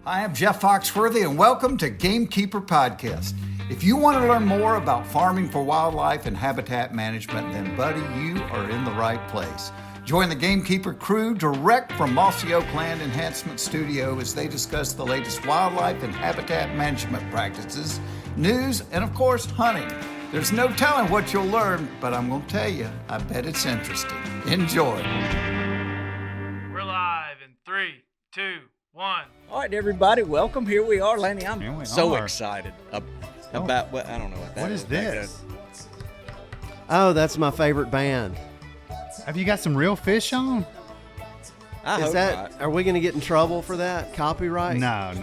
I am Jeff Foxworthy, and welcome to GameKeeper Podcast. If you want to learn more about farming for wildlife and habitat management, then, buddy, you are in the right place. Join the GameKeeper crew direct from Mossy Oak Land Enhancement Studio as they discuss the latest wildlife and habitat management practices, news, and, of course, hunting. There's no telling what you'll learn, but I'm going to tell you, I bet it's interesting. Enjoy. We're live in 3, 2, 1. All right, everybody, welcome. Here we are, Lanny. I'm so are. excited about what I don't know what that What is this? Oh, that's my favorite band. Have you got some real fish on? I hope not. Are we going to get in trouble for that? Copyright? No,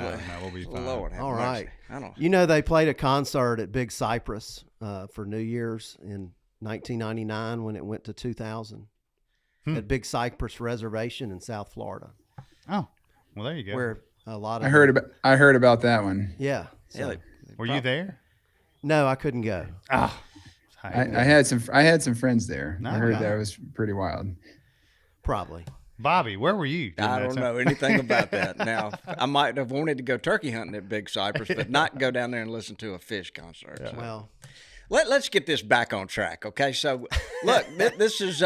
we'll be fine. Lord, have All mercy. right. I don't. You know, they played a concert at Big Cypress for New Year's in 1999 when it went to 2000 at Big Cypress Reservation in South Florida. Oh, well, there you go. Where a lot of I heard about that one. Yeah. Yeah, Were you there? No, I couldn't go. Oh, I had some friends there. No, I heard no. that was pretty wild. Probably. Bobby, where were you? I don't know anything about that. Now, I might have wanted to go turkey hunting at Big Cypress, but not go down there and listen to a fish concert. So. Well, Let's get this back on track, okay? So, look, this is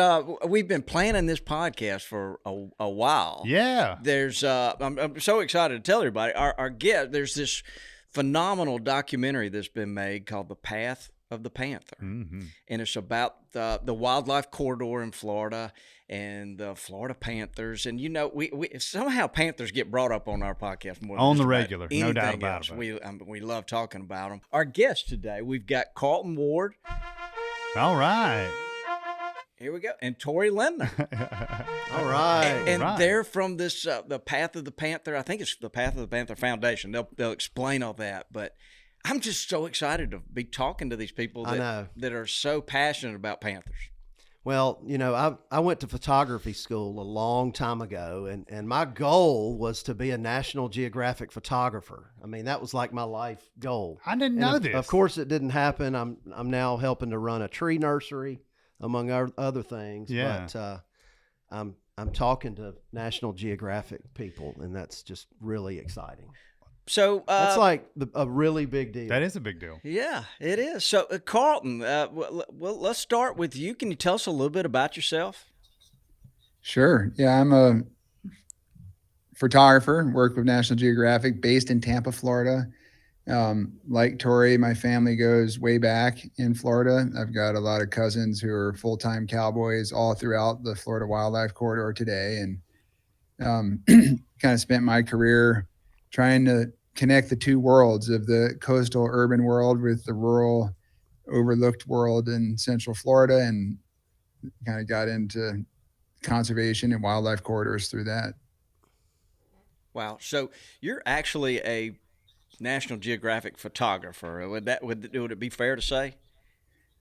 we've been planning this podcast for a while. Yeah. There's I'm so excited to tell everybody our guest. There's this phenomenal documentary that's been made called "The Path of the Panther," and it's about the wildlife corridor in Florida and the Florida Panthers. And you know, we somehow Panthers get brought up on our podcast more than On just the about regular, no doubt anything about else. it. We love talking about them. Our guest today, we've got Carlton Ward. All right. Here we go, and Tori Linder. all right. And Right. they're from this the Path of the Panther. I think it's the Path of the Panther Foundation. They'll explain all that, but I'm just so excited to be talking to these people I know. that are so passionate about panthers. Well, you know, I went to photography school a long time ago, and my goal was to be a National Geographic photographer. I mean, that was like my life goal. I didn't And know of, this. Of course, it didn't happen. I'm now helping to run a tree nursery, among other things. Yeah. But I'm talking to National Geographic people, and that's just really exciting. So That's like a really big deal. That is a big deal. yeah, it is. So Carlton, well, let's start with you. Can you tell us a little bit about yourself? Sure. Yeah, I'm a photographer, work with National Geographic, based in Tampa, Florida. Like Tori, my family goes way back in Florida. I've got a lot of cousins who are full-time cowboys all throughout the Florida Wildlife Corridor today, and kind of spent my career trying to connect the two worlds of the coastal urban world with the rural overlooked world in Central Florida, and kind of got into conservation and wildlife corridors through that. Wow. So you're actually a National Geographic photographer. Would it be fair to say?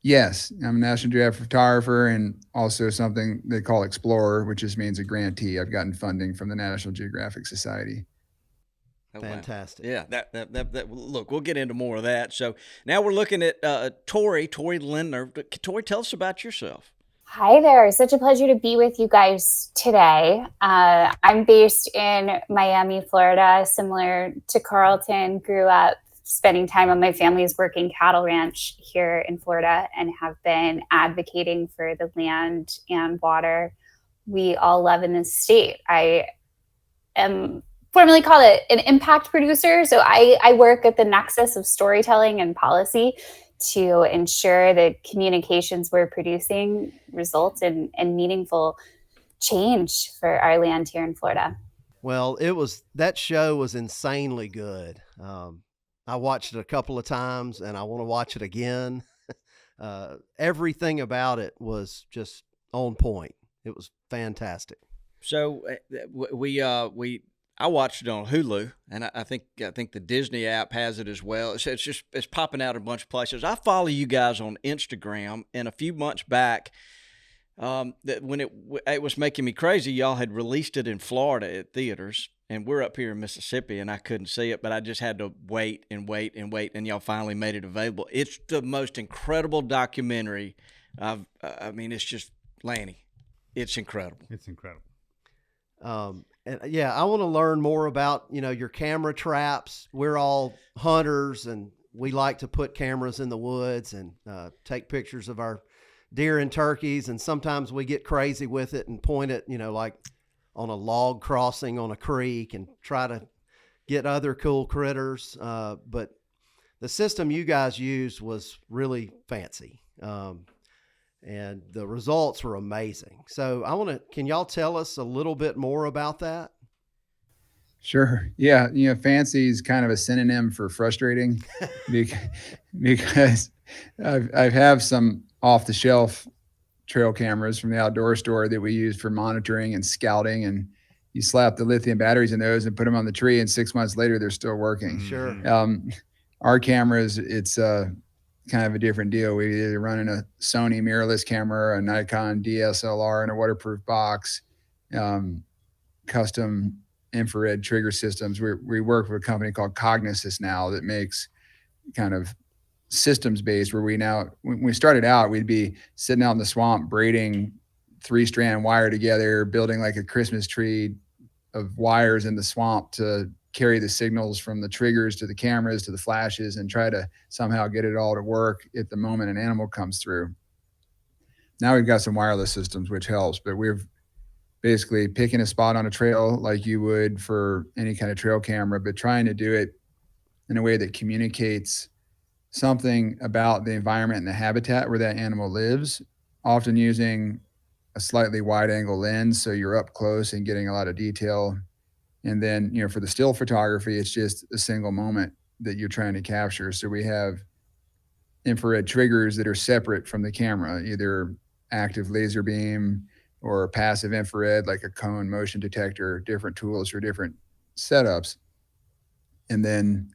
Yes, I'm a National Geographic photographer and also something they call explorer, which just means a grantee. I've gotten funding from the National Geographic Society. Oh, wow. Fantastic. Yeah, that look, we'll get into more of that. So now we're looking at Tori Linder. Tori, tell us about yourself. Hi there. Such a pleasure to be with you guys today. I'm based in Miami, Florida, similar to Carlton. Grew up spending time on my family's working cattle ranch here in Florida and have been advocating for the land and water we all love in this state. I am formerly called an impact producer. So I work at the nexus of storytelling and policy to ensure the communications we're producing result in meaningful change for our land here in Florida. Well, that show was insanely good. I watched it a couple of times and I want to watch it again. Everything about it was just on point. It was fantastic. So I watched it on Hulu, and I think the Disney app has it as well. It's popping out a bunch of places. I follow you guys on Instagram, and a few months back, that when it was making me crazy, y'all had released it in Florida at theaters, and we're up here in Mississippi, and I couldn't see it, but I just had to wait, and y'all finally made it available. It's the most incredible documentary. I mean, it's just Lanny. It's incredible. It's incredible. And yeah, I want to learn more about, your camera traps. We're all hunters and we like to put cameras in the woods and take pictures of our deer and turkeys. And sometimes we get crazy with it and point it, like on a log crossing on a creek and try to get other cool critters. But the system you guys used was really fancy. And the results were amazing. So can y'all tell us a little bit more about that? Sure. Yeah. Fancy is kind of a synonym for frustrating because I have some off the shelf trail cameras from the outdoor store that we use for monitoring and scouting, and you slap the lithium batteries in those and put them on the tree, and 6 months later, they're still working. Sure. Our cameras, it's kind of a different deal. We either running a Sony mirrorless camera, a Nikon DSLR in a waterproof box, custom infrared trigger systems. We work with a company called Cognisys now that makes kind of systems based, where when we started out, we'd be sitting out in the swamp braiding 3-strand wire together, building like a Christmas tree of wires in the swamp to carry the signals from the triggers to the cameras to the flashes and try to somehow get it all to work at the moment an animal comes through. Now we've got some wireless systems, which helps, but we're basically picking a spot on a trail like you would for any kind of trail camera, but trying to do it in a way that communicates something about the environment and the habitat where that animal lives, often using a slightly wide angle lens. So you're up close and getting a lot of detail. And then, for the still photography, it's just a single moment that you're trying to capture. So we have infrared triggers that are separate from the camera, either active laser beam or passive infrared, like a cone motion detector, different tools for different setups. And then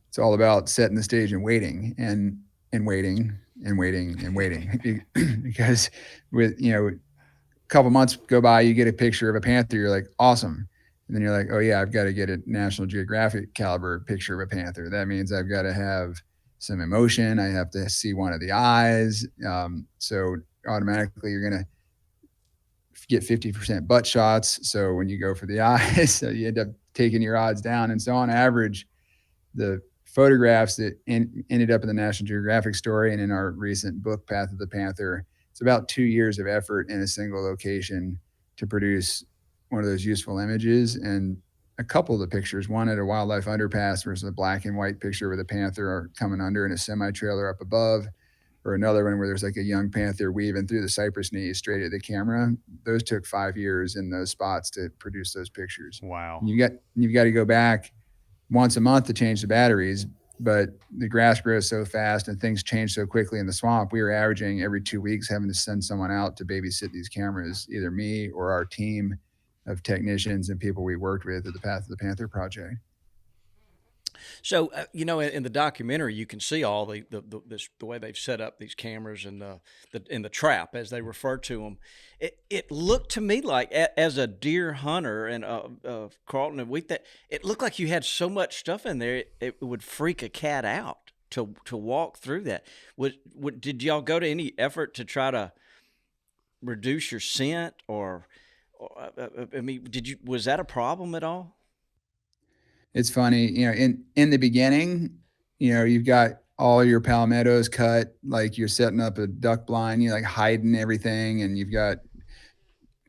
it's all about setting the stage and waiting and waiting and waiting and waiting. Because with, a couple months go by, you get a picture of a panther, you're like, awesome. And then you're like, oh yeah, I've got to get a National Geographic caliber picture of a panther. That means I've got to have some emotion. I have to see one of the eyes. So automatically you're going to get 50% butt shots. So when you go for the eyes, so you end up taking your odds down. And so on average, the photographs that ended up in the National Geographic story and in our recent book, Path of the Panther, it's about 2 years of effort in a single location to produce one of those useful images. And a couple of the pictures, one at a wildlife underpass versus a black and white picture with a panther coming under in a semi-trailer up above, or another one where there's like a young panther weaving through the cypress knees straight at the camera. Those took 5 years in those spots to produce those pictures. Wow. You've got to go back once a month to change the batteries, but the grass grows so fast and things change so quickly in the swamp. We were averaging every 2 weeks having to send someone out to babysit these cameras, either me or our team of technicians and people we worked with at the Path of the Panther project. So, in the documentary, you can see all the way they've set up these cameras and the trap, as they refer to them. It looked to me like, as a deer hunter and Carlton, it looked like you had so much stuff in there it would freak a cat out to walk through that. Did y'all go to any effort to try to reduce your scent, or was that a problem at all? It's funny, in the beginning, you've got all your palmettos cut, like you're setting up a duck blind, you're like hiding everything, and you've got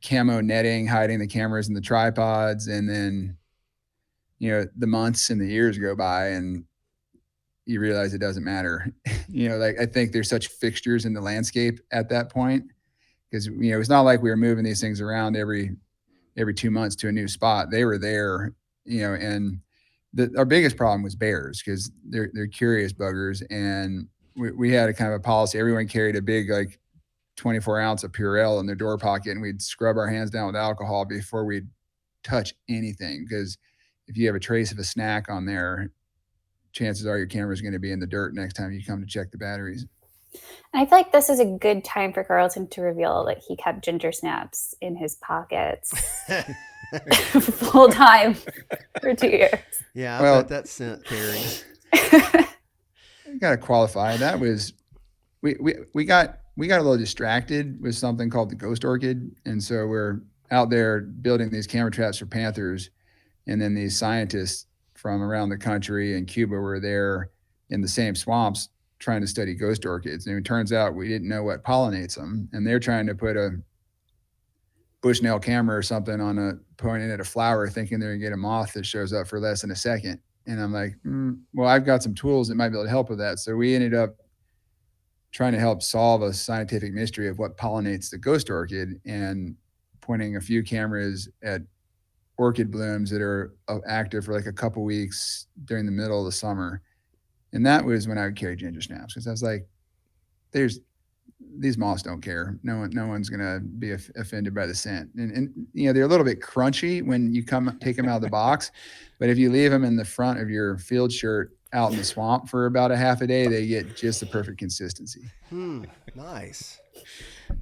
camo netting hiding the cameras and the tripods. And then, the months and the years go by and you realize it doesn't matter. I think there's such fixtures in the landscape at that point, because, it's not like we were moving these things around every 2 months to a new spot. They were there, and our biggest problem was bears, because they're curious buggers. And we had a kind of a policy. Everyone carried a big, like 24 ounce of Purell in their door pocket, and we'd scrub our hands down with alcohol before we'd touch anything. Because if you have a trace of a snack on there, chances are your camera's going to be in the dirt next time you come to check the batteries. And I feel like this is a good time for Carlton to reveal that he kept ginger snaps in his pockets full time for 2 years. Yeah, I bet that scent carries. You got to qualify. That was we got a little distracted with something called the ghost orchid, and so we're out there building these camera traps for panthers. And then these scientists from around the country and Cuba were there in the same swamps trying to study ghost orchids. And it turns out we didn't know what pollinates them. And they're trying to put a Bushnell camera or something pointing at a flower, thinking they're gonna get a moth that shows up for less than a second. And I'm like, well, I've got some tools that might be able to help with that. So we ended up trying to help solve a scientific mystery of what pollinates the ghost orchid and pointing a few cameras at orchid blooms that are active for like a couple weeks during the middle of the summer. And that was when I would carry ginger snaps, because I was like, these moths don't care. No one's going to be offended by the scent. And they're a little bit crunchy when you take them out of the box, but if you leave them in the front of your field shirt out in the swamp for about a half a day, they get just the perfect consistency. Nice.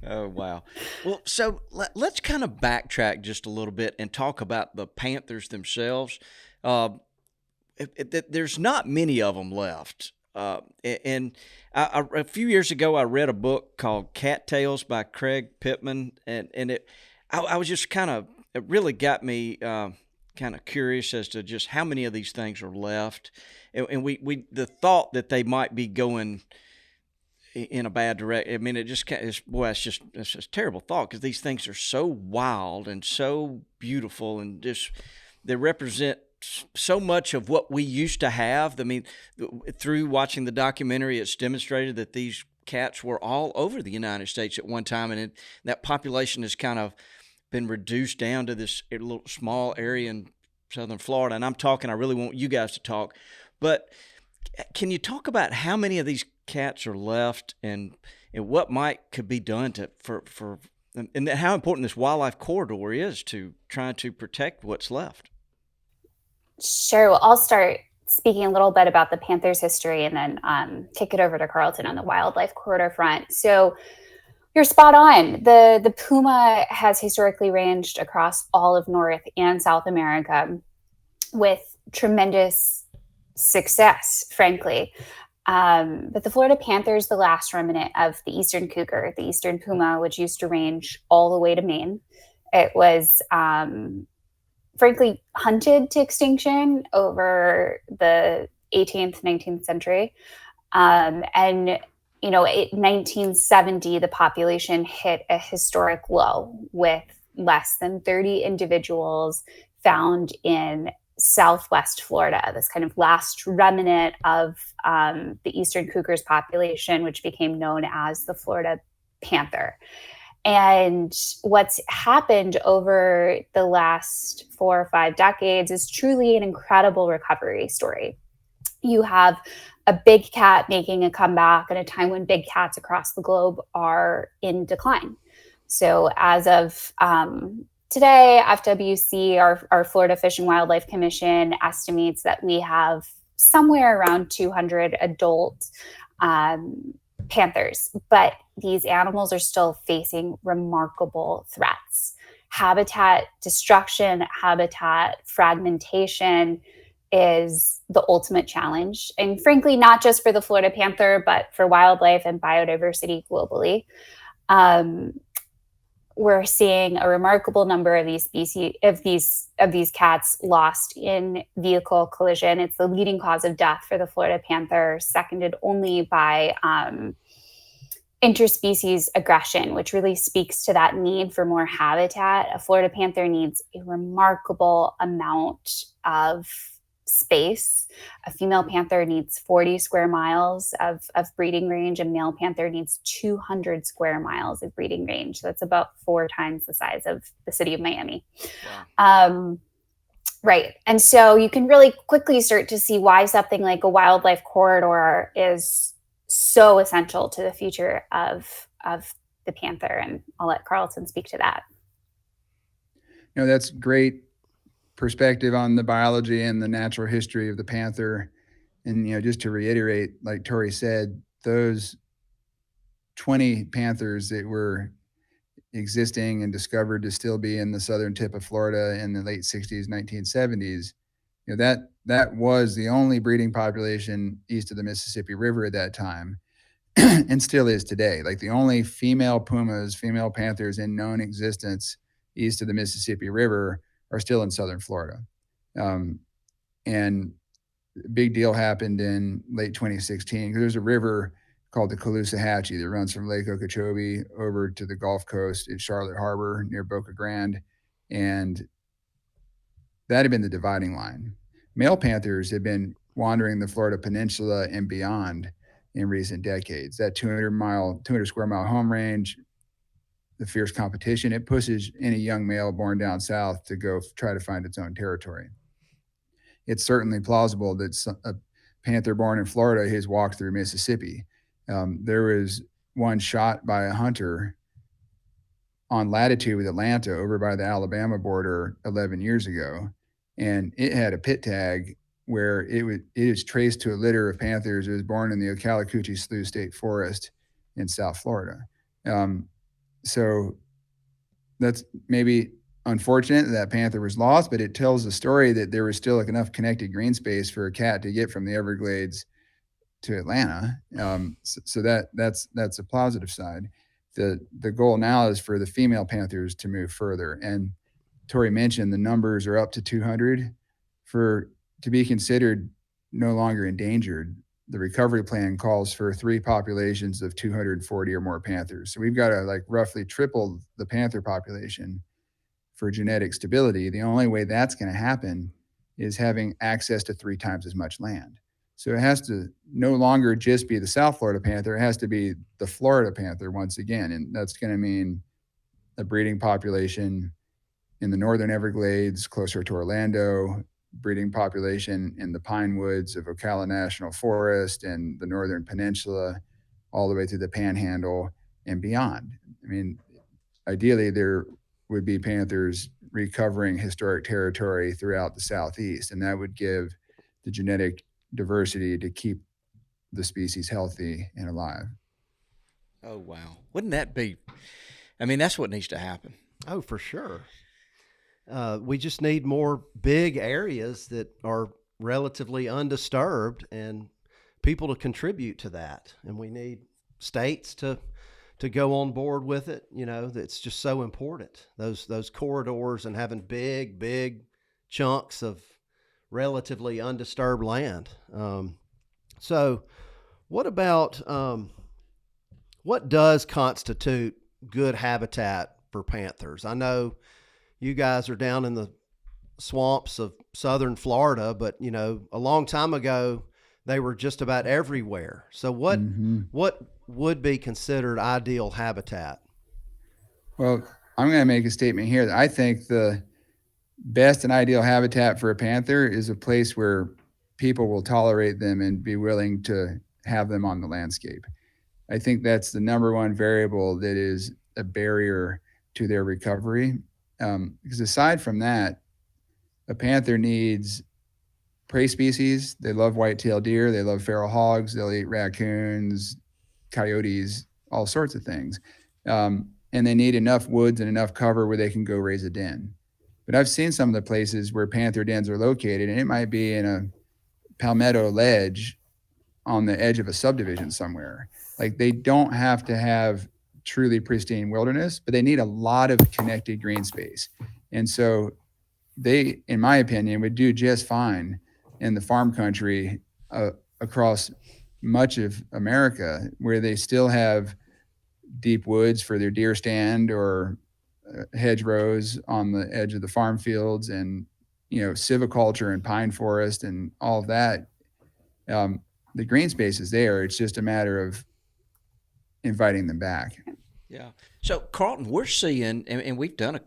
Oh, wow. Well, so let's kind of backtrack just a little bit and talk about the panthers themselves. There's not many of them left. And a few years ago, I read a book called Cattails by Craig Pittman, and I was just it really got me kind of curious as to just how many of these things are left, and we the thought that they might be going in a bad direction. I mean, it's just a terrible thought, because these things are so wild and so beautiful, and just they represent so much of what we used to have. I mean, through watching the documentary, it's demonstrated that these cats were all over the United States at one time, and that population has kind of been reduced down to this little small area in southern Florida. And I really want you guys to talk, but can you talk about how many of these cats are left, and what could be done and how important this wildlife corridor is to trying to protect what's left? Sure. Well, I'll start speaking a little bit about the Panthers' history, and then kick it over to Carlton on the wildlife corridor front. So you're spot on. The puma has historically ranged across all of North and South America with tremendous success, frankly. But the Florida Panther is the last remnant of the eastern cougar, the eastern puma, which used to range all the way to Maine. It was frankly hunted to extinction over the 18th, 19th century. And, in 1970, the population hit a historic low with less than 30 individuals found in Southwest Florida, this kind of last remnant of the eastern cougar's population, which became known as the Florida Panther. And what's happened over the last 4 or 5 decades is truly an incredible recovery story. You have a big cat making a comeback at a time when big cats across the globe are in decline. So as of today, FWC, our Florida Fish and Wildlife Commission, estimates that we have somewhere around 200 adult panthers, but these animals are still facing remarkable threats. Habitat destruction, habitat fragmentation is the ultimate challenge. And frankly, not just for the Florida Panther, but for wildlife and biodiversity globally. We're seeing a remarkable number of these species of these cats lost in vehicle collision. It's the leading cause of death for the Florida Panther, seconded only by interspecies aggression, which really speaks to that need for more habitat. A Florida Panther needs a remarkable amount of space. A female panther needs 40 square miles of breeding range. A male panther needs 200 square miles of breeding range. That's about 4 times the size of the city of Miami. Wow. Right. And so you can really quickly start to see why something like a wildlife corridor is so essential to the future of the panther. And I'll let Carlton speak to that. That's great perspective on the biology and the natural history of the panther. And, just to reiterate, like Tori said, those 20 panthers that were existing and discovered to still be in the southern tip of Florida in the late 60s, 1970s, that was the only breeding population east of the Mississippi River at that time, and still is today. Like the only female pumas, female panthers in known existence east of the Mississippi River are still in southern Florida. And a big deal happened in late 2016 because there's a river called the Caloosahatchee that runs from Lake Okeechobee over to the Gulf Coast at Charlotte Harbor near Boca Grande. And that had been the dividing line. Male panthers had been wandering the Florida Peninsula and beyond in recent decades. That 200 square mile home range, the fierce competition, it pushes any young male born down south to go try to find its own territory. It's certainly plausible that a panther born in Florida has walked through Mississippi. There was one shot by a hunter on latitude with Atlanta over by the Alabama border 11 years ago. And it had a pit tag where it is traced to a litter of panthers. It was born in the Ocallacoochee Slough State Forest in South Florida. So that's maybe unfortunate that panther was lost, but it tells the story that there was still like enough connected green space for a cat to get from the Everglades to Atlanta. So that's a positive side. The goal now is for the female panthers to move further. And Tori mentioned the numbers are up to 200 to be considered no longer endangered. The recovery plan calls for 3 populations of 240 or more panthers. So we've got to like roughly triple the panther population for genetic stability. The only way that's going to happen is having access to 3 times as much land. So it has to no longer just be the South Florida panther. It has to be the Florida panther once again. And that's going to mean a breeding population in the northern Everglades, closer to Orlando, breeding population in the pine woods of Ocala National Forest and the northern peninsula, all the way through the panhandle and beyond. I mean, ideally there would be panthers recovering historic territory throughout the Southeast, and that would give the genetic diversity to keep the species healthy and alive. Oh, wow. Wouldn't that be? I mean, that's what needs to happen. Oh, for sure. We just need more big areas that are relatively undisturbed and people to contribute to that. And we need states to go on board with it. You know, that's just so important. Those corridors and having big chunks of relatively undisturbed land. So what about, what does constitute good habitat for panthers? I know you guys are down in the swamps of southern Florida, but you know, a long time ago, they were just about everywhere. So what would be considered ideal habitat? Well, I'm going to make a statement here that I think the best and ideal habitat for a panther is a place where people will tolerate them and be willing to have them on the landscape. I think that's the number one variable that is a barrier to their recovery. Because aside from that, a panther needs prey species. They love white-tailed deer. They love feral hogs. They'll eat raccoons, coyotes, all sorts of things. And they need enough woods and enough cover where they can go raise a den. But I've seen some of the places where panther dens are located, and it might be in a palmetto ledge on the edge of a subdivision somewhere. Like, they don't have to have truly pristine wilderness, but they need a lot of connected green space. And so they, in my opinion, would do just fine in the farm country across much of America, where they still have deep woods for their deer stand or hedgerows on the edge of the farm fields, and, you know, silviculture and pine forest and all of that. The green space is there. It's just a matter of inviting them back. Yeah. So Carlton, we're seeing, and we've done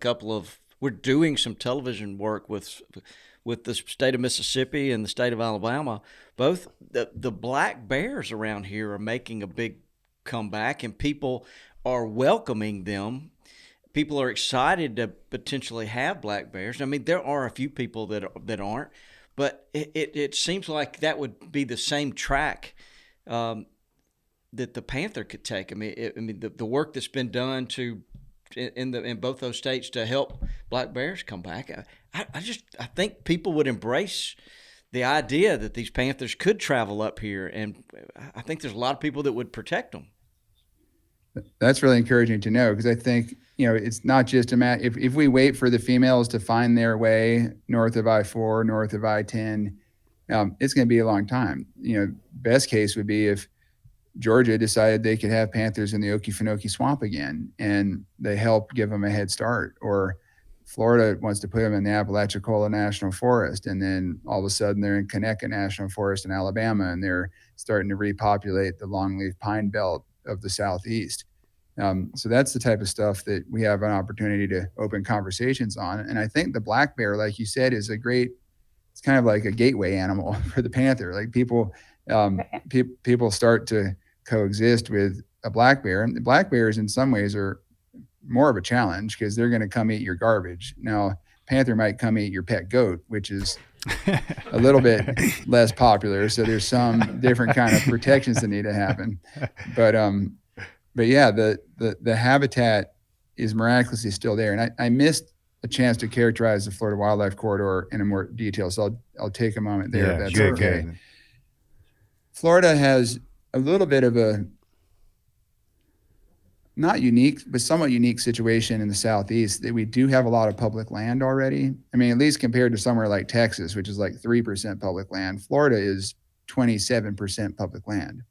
we're doing some television work with the state of Mississippi and the state of Alabama. Both the black bears around here are making a big comeback, and people are welcoming them. People are excited to potentially have black bears. I mean, there are a few people that aren't, but it seems like that would be the same track that the panther could take. I mean, the work that's been done in both those states to help black bears come back. I think people would embrace the idea that these panthers could travel up here, and I think there's a lot of people that would protect them. That's really encouraging to know, because I think, it's not just a matter, if we wait for the females to find their way north of I-4, north of I-10, it's going to be a long time. Best case would be if Georgia decided they could have panthers in the Okefenokee Swamp again, and they help give them a head start. Or Florida wants to put them in the Apalachicola National Forest, and then all of a sudden they're in Conecuh National Forest in Alabama, and they're starting to repopulate the longleaf pine belt of the Southeast. So that's the type of stuff that we have an opportunity to open conversations on. And I think the black bear, like you said, is it's kind of like a gateway animal for the panther. Like people start to coexist with a black bear. And the black bears in some ways are more of a challenge, because they're going to come eat your garbage. Now, panther might come eat your pet goat, which is a little bit less popular. So there's some different kind of protections that need to happen. But yeah, the habitat is miraculously still there. And I missed a chance to characterize the Florida Wildlife Corridor in a more detail. So I'll take a moment there, if that's sure, okay. Florida has a little bit of a not unique, but somewhat unique situation in the Southeast, that we do have a lot of public land already. I mean, at least compared to somewhere like Texas, which is like 3% public land, Florida is 27% public land.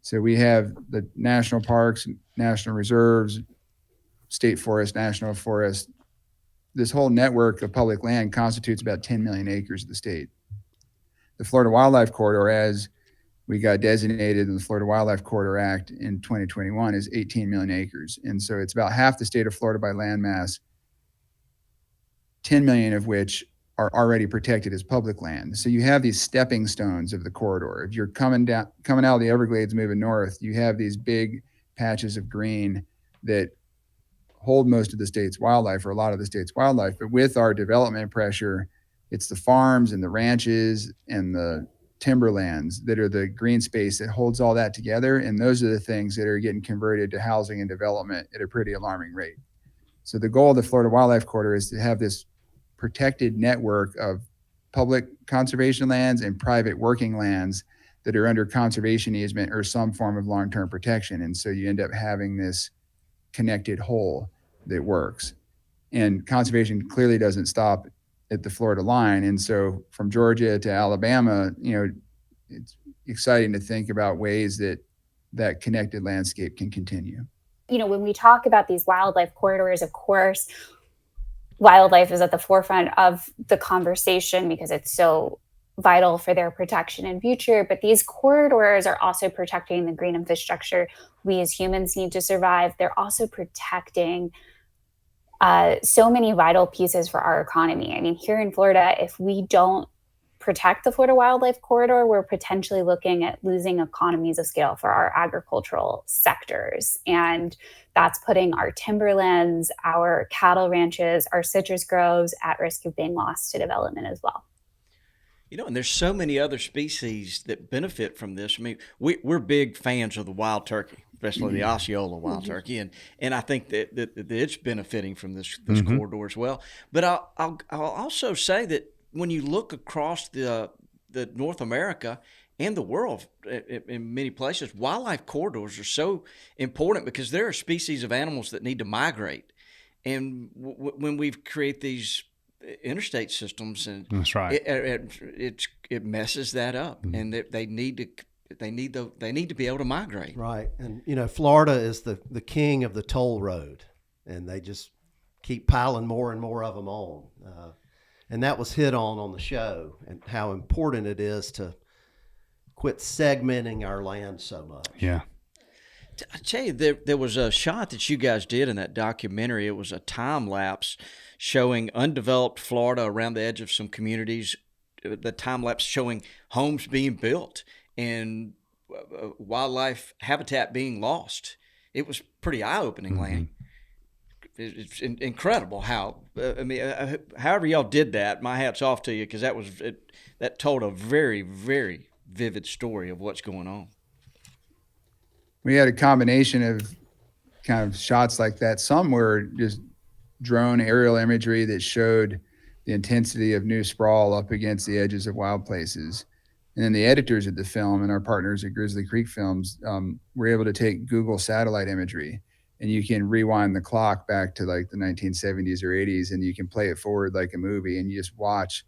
So we have the national parks, national reserves, state forest, national forest. This whole network of public land constitutes about 10 million acres of the state. The Florida Wildlife Corridor, as we got designated in the Florida Wildlife Corridor Act in 2021, is 18 million acres. And so it's about half the state of Florida by landmass, 10 million of which are already protected as public land. So you have these stepping stones of the corridor. If you're coming out of the Everglades moving north, you have these big patches of green that hold most of the state's wildlife, or a lot of the state's wildlife. But with our development pressure, it's the farms and the ranches and the timberlands that are the green space that holds all that together. And those are the things that are getting converted to housing and development at a pretty alarming rate. So the goal of the Florida Wildlife Corridor is to have this protected network of public conservation lands and private working lands that are under conservation easement or some form of long-term protection. And so you end up having this connected whole that works. And conservation clearly doesn't stop at the Florida line. And so from Georgia to Alabama, it's exciting to think about ways that connected landscape can continue. When we talk about these wildlife corridors, of course, wildlife is at the forefront of the conversation because it's so vital for their protection and future. But these corridors are also protecting the green infrastructure we as humans need to survive. They're also protecting so many vital pieces for our economy. I mean, here in Florida, if we don't protect the Florida Wildlife Corridor, we're potentially looking at losing economies of scale for our agricultural sectors. And that's putting our timberlands, our cattle ranches, our citrus groves at risk of being lost to development as well. And there's so many other species that benefit from this. I mean, we're big fans of the wild turkey, especially the Osceola wild turkey, and I think that it's benefiting from this corridor as well. But I'll also say that when you look across the North America and the world, in many places, wildlife corridors are so important because there are species of animals that need to migrate, and when we create these interstate systems, and that's right, it messes that up, and they need to be able to migrate. Right. And Florida is the king of the toll road, and they just keep piling more and more of them on. And that was hit on the show, and how important it is to quit segmenting our land so much. Yeah. I tell you, there was a shot that you guys did in that documentary. It was a time lapse showing undeveloped Florida around the edge of some communities. The time lapse showing homes being built and wildlife habitat being lost. It was pretty eye-opening, Lanny. It's incredible how. However y'all did that, my hat's off to you, because that told a very, very vivid story of what's going on. We had a combination of kind of shots like that. Some were just drone aerial imagery that showed the intensity of new sprawl up against the edges of wild places. And then the editors of the film and our partners at Grizzly Creek Films were able to take Google satellite imagery and you can rewind the clock back to like the 1970s or 80s, and you can play it forward like a movie, and you just watch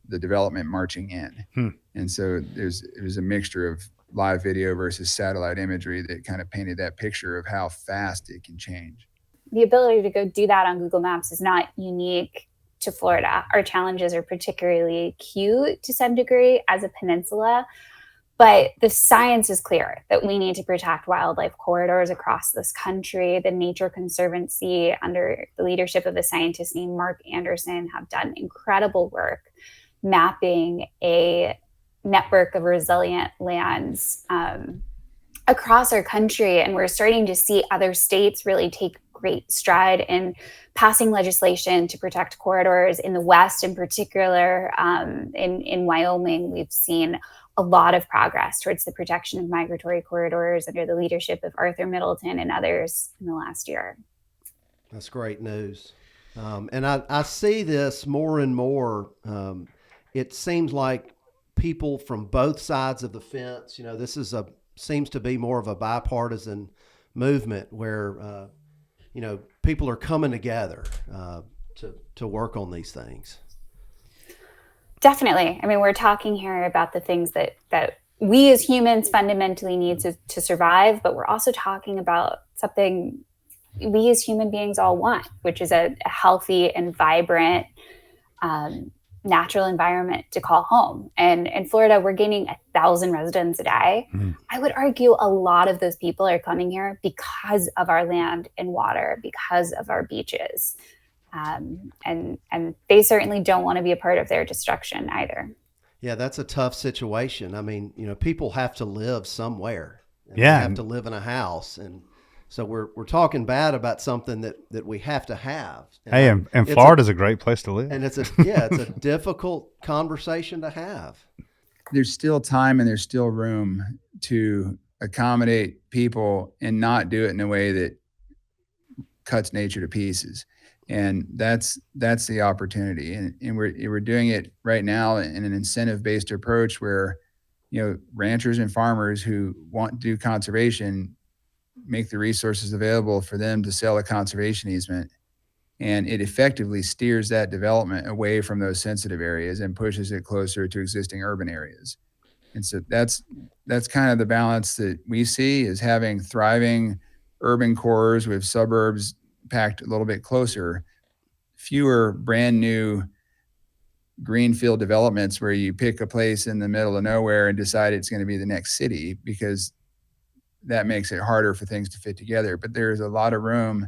the development marching in. And so it was a mixture of live video versus satellite imagery that kind of painted that picture of how fast it can change. The ability to go do that on Google Maps is not unique to Florida. Our challenges are particularly acute to some degree as a peninsula, but the science is clear that we need to protect wildlife corridors across this country. The Nature Conservancy, under the leadership of a scientist named Mark Anderson, have done incredible work mapping a network of resilient lands across our country. And we're starting to see other states really take great stride in passing legislation to protect corridors. In the West, in particular, in Wyoming, we've seen a lot of progress towards the protection of migratory corridors under the leadership of Arthur Middleton and others in the last year. That's great news. And I see this more and more. It seems like people from both sides of the fence, this seems to be more of a bipartisan movement where, people are coming together to work on these things. Definitely. I mean, we're talking here about the things that we as humans fundamentally need to survive, but we're also talking about something we as human beings all want, which is a healthy and vibrant natural environment to call home. And in Florida, we're gaining 1,000 residents a day. I would argue a lot of those people are coming here because of our land and water, because of our beaches. And they certainly don't want to be a part of their destruction either. Yeah, that's a tough situation. I mean, people have to live somewhere. And Yeah. They have to live in a house. And so we're talking bad about something that we have to have. And Florida's a great place to live. And it's a difficult conversation to have. There's still time and there's still room to accommodate people and not do it in a way that cuts nature to pieces. And that's the opportunity. And we're doing it right now in an incentive-based approach where, ranchers and farmers who want to do conservation make the resources available for them to sell a conservation easement. And it effectively steers that development away from those sensitive areas and pushes it closer to existing urban areas. And so that's kind of the balance that we see, is having thriving urban cores with suburbs packed a little bit closer, fewer brand new greenfield developments where you pick a place in the middle of nowhere and decide it's going to be the next city, because that makes it harder for things to fit together. But there's a lot of room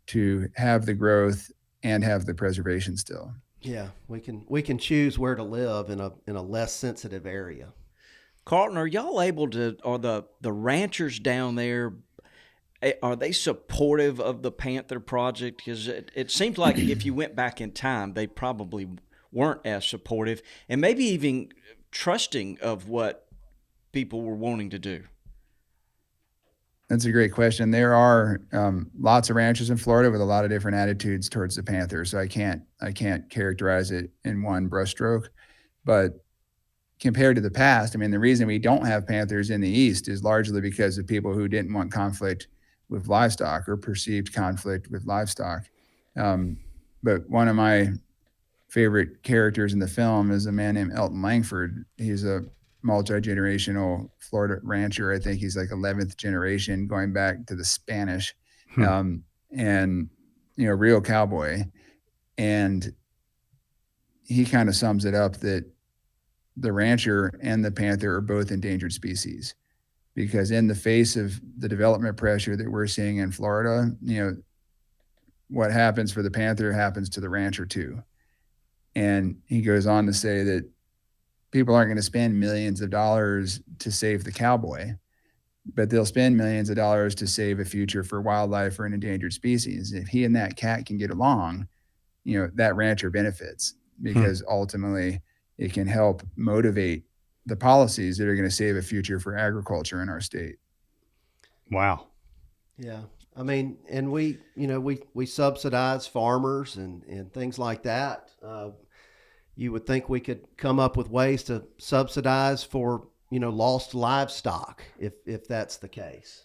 to have the growth and have the preservation still. Yeah, we can choose where to live in a less sensitive area. Carlton, are y'all able to, are the ranchers down there, are they supportive of the Panther project? Because it seems like if you went back in time, they probably weren't as supportive and maybe even trusting of what people were wanting to do. That's a great question. There are lots of ranchers in Florida with a lot of different attitudes towards the Panther. So I can't characterize it in one brushstroke. But compared to the past, I mean, the reason we don't have Panthers in the East is largely because of people who didn't want conflict with livestock or perceived conflict with livestock. But one of my favorite characters in the film is a man named Elton Langford. He's a multi-generational Florida rancher. I think he's like 11th generation, going back to the Spanish, and real cowboy. And he kind of sums it up that the rancher and the panther are both endangered species, because in the face of the development pressure that we're seeing in Florida, what happens for the panther happens to the rancher too. And he goes on to say that people aren't going to spend millions of dollars to save the cowboy, but they'll spend millions of dollars to save a future for wildlife or an endangered species. If he and that cat can get along, that rancher benefits, because ultimately it can help motivate the policies that are going to save a future for agriculture in our state. Wow. Yeah. I mean, and we subsidize farmers and things like that. You would think we could come up with ways to subsidize for, lost livestock if that's the case.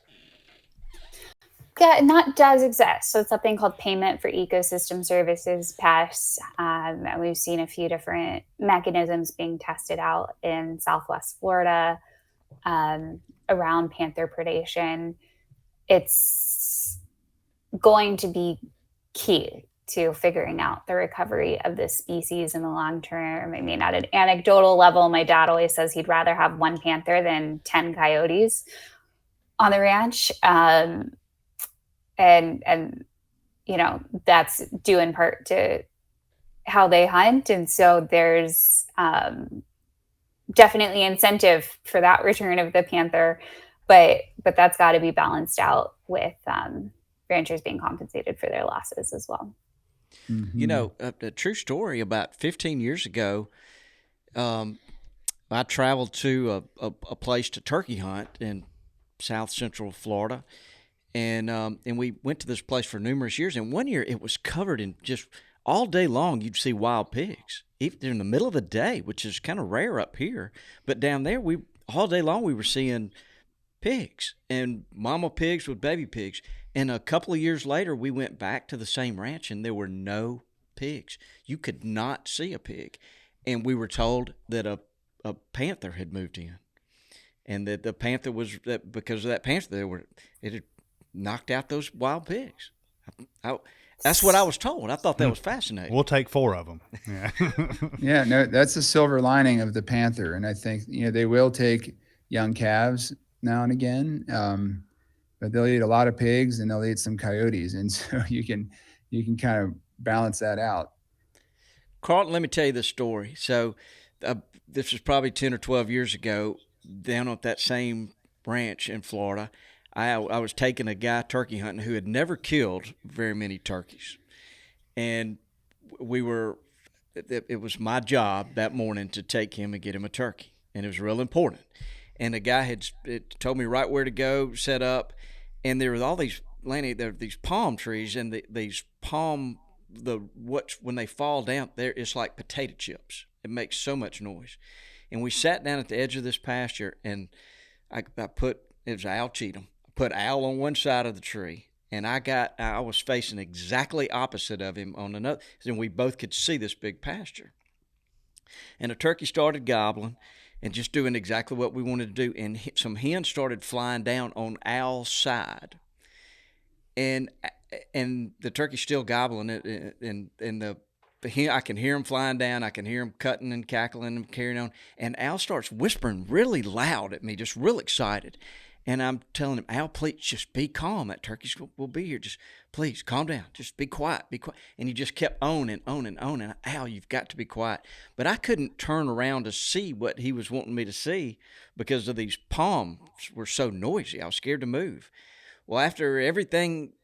not does exist. So it's something called Payment for Ecosystem Services PES. And we've seen a few different mechanisms being tested out in Southwest Florida around panther predation. It's going to be key to figuring out the recovery of this species in the long term. I mean, at an anecdotal level, my dad always says he'd rather have one panther than 10 coyotes on the ranch. And you know, that's due in part to how they hunt. And so there's definitely incentive for that return of the panther, but that's got to be balanced out with ranchers being compensated for their losses as well. Mm-hmm. You know, a true story. About 15 years ago, I traveled to a place to turkey hunt in South Central Florida, and we went to this place for numerous years. And one year, it was covered in just all day long. You'd see wild pigs, even in the middle of the day, which is kind of rare up here. But down there, all day long we were seeing pigs and mama pigs with baby pigs. And a couple of years later, we went back to the same ranch, and there were no pigs. You could not see a pig. And we were told that a panther had moved in, and that the panther was, that because of that panther, it had knocked out those wild pigs. That's what I was told. I thought that was fascinating. We'll take 4 of them. Yeah. Yeah, no, that's the silver lining of the panther. And I think, you know, they will take young calves now and again. But they'll eat a lot of pigs and they'll eat some coyotes. And so you can kind of balance that out. Carlton, let me tell you this story. So this was probably 10 or 12 years ago down at that same ranch in Florida. I was taking a guy turkey hunting who had never killed very many turkeys. And it was my job that morning to take him and get him a turkey. And it was real important. And the guy had told me right where to go, set up. And there were all these, Lanny, there were these palm trees, and when they fall down, it's like potato chips. It makes so much noise. And we sat down at the edge of this pasture, and it was Al Cheatham. I put Al on one side of the tree, and I was facing exactly opposite of him on another, and we both could see this big pasture. And a turkey started gobbling and just doing exactly what we wanted to do. And some hens started flying down on Al's side. And the turkey's still gobbling it, and the hen, I can hear him flying down. I can hear him cutting and cackling and carrying on. And Al starts whispering really loud at me, just real excited. And I'm telling him, Al, please just be calm. That turkey will be here. Just please calm down. Just be quiet. Be quiet. And he just kept on and on and on. And Al, you've got to be quiet. But I couldn't turn around to see what he was wanting me to see because of these palms were so noisy. I was scared to move. Well, after everything,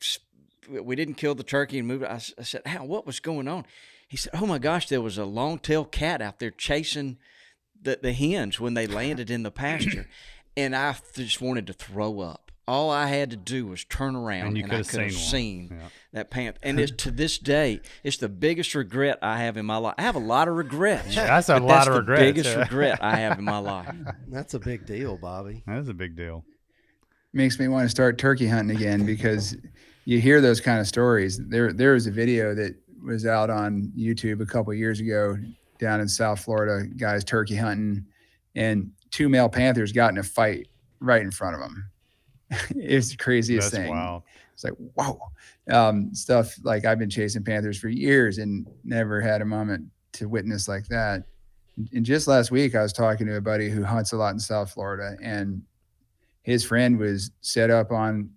we didn't kill the turkey and move it. I said, Al, what was going on? He said, oh my gosh, there was a long-tailed cat out there chasing the hens when they landed in the pasture. And I just wanted to throw up. All I had to do was turn around, and I could have seen that panther. And to this day, it's the biggest regret I have in my life. I have a lot of regrets. That's a lot of regrets. That's the biggest regret I have in my life. That's a big deal, Bobby. That is a big deal. Makes me want to start turkey hunting again because you hear those kind of stories. There was a video that was out on YouTube a couple of years ago down in South Florida, guys turkey hunting, and 2 male panthers got in a fight right in front of them. It's the craziest thing. Wow. It's like, whoa. Stuff like I've been chasing panthers for years and never had a moment to witness like that. And just last week, I was talking to a buddy who hunts a lot in South Florida, and his friend was set up on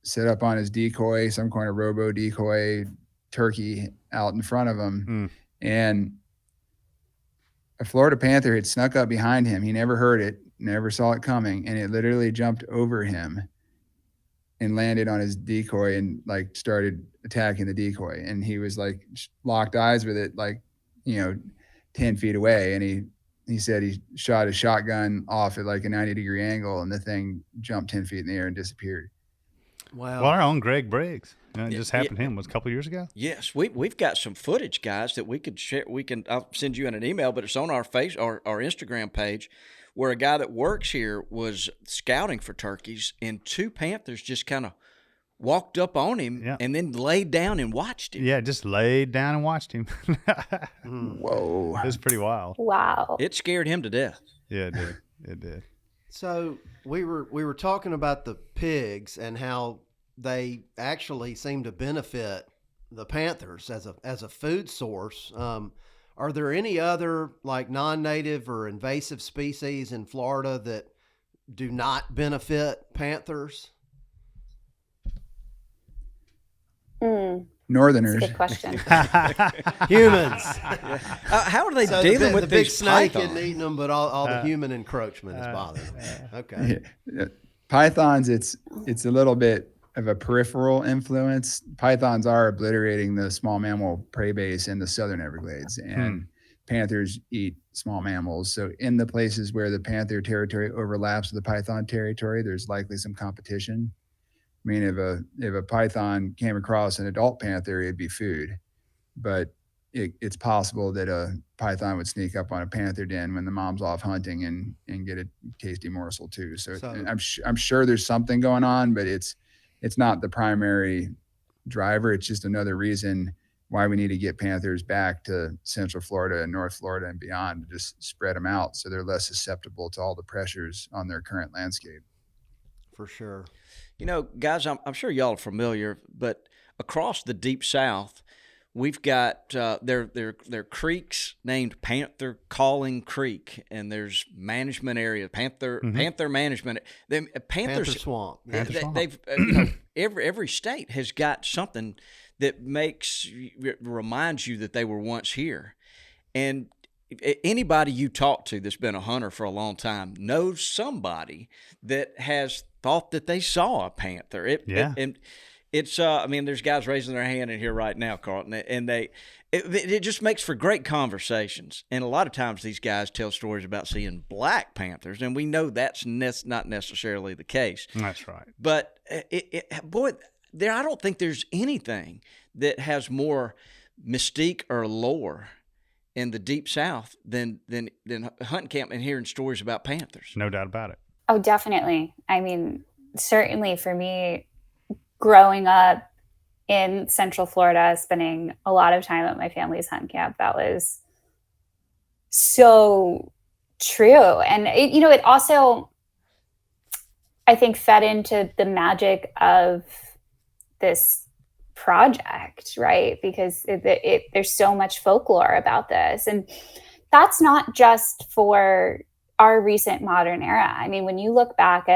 his decoy, some kind of robo decoy turkey out in front of him. And a Florida panther had snuck up behind him. He never heard it, never saw it coming. And it literally jumped over him and landed on his decoy and like started attacking the decoy. And he was like locked eyes with it, like, 10 feet away. And he said he shot a shotgun off at like a 90-degree angle, and the thing jumped 10 feet in the air and disappeared. Wow. Well, our own Greg Briggs. It just happened to him. Was a couple of years ago. Yes, we've got some footage, guys, that we could share. I'll send you in an email, but it's on our Instagram page, where a guy that works here was scouting for turkeys, and 2 panthers just kind of walked up on him Yeah. and then laid down and watched him. Yeah, just laid down and watched him. Whoa. It was pretty wild. Wow. It scared him to death. Yeah, it did. It did. So we were talking about the pigs and how they actually seem to benefit the panthers as a food source. Are there any other like non-native or invasive species in Florida that do not benefit panthers? Northerners. Good question. Humans. How are they So dealing with the big these snake pythons? isn't eating them, but all the human encroachment is bothering them. Okay. Pythons, it's a little bit of a peripheral influence. Pythons are obliterating the small mammal prey base in the southern Everglades, and panthers eat small mammals. So in the places where the panther territory overlaps with the python territory, there's likely some competition. I mean, if a python came across an adult panther, it'd be food, but it's possible that a python would sneak up on a panther den when the mom's off hunting and get a tasty morsel too. So I'm sure there's something going on, but it's not the primary driver. It's just another reason why we need to get panthers back to Central Florida and North Florida and beyond, to just spread them out so they're less susceptible to all the pressures on their current landscape. For sure. You know, guys, I'm sure y'all are familiar, but across the Deep South, we've got there are creeks named Panther Calling Creek, and there's management area, Panther management. Panther Swamp. Panther Swamp. They've every state has got something that reminds you that they were once here, and anybody you talk to that's been a hunter for a long time knows somebody that has thought that they saw a panther. And it's I mean, there's guys raising their hand in here right now, Carlton, and it just makes for great conversations. And a lot of times these guys tell stories about seeing black panthers, and we know that's not necessarily the case. That's right. But I don't think there's anything that has more mystique or lore in the Deep South than hunting camp and hearing stories about panthers. No doubt about it. Oh, definitely. I mean, certainly for me, growing up in Central Florida, spending a lot of time at my family's hunt camp, that was so true. And it also, I think, fed into the magic of this project, right? Because there's so much folklore about this, and that's not just for our recent modern era. I mean, when you look back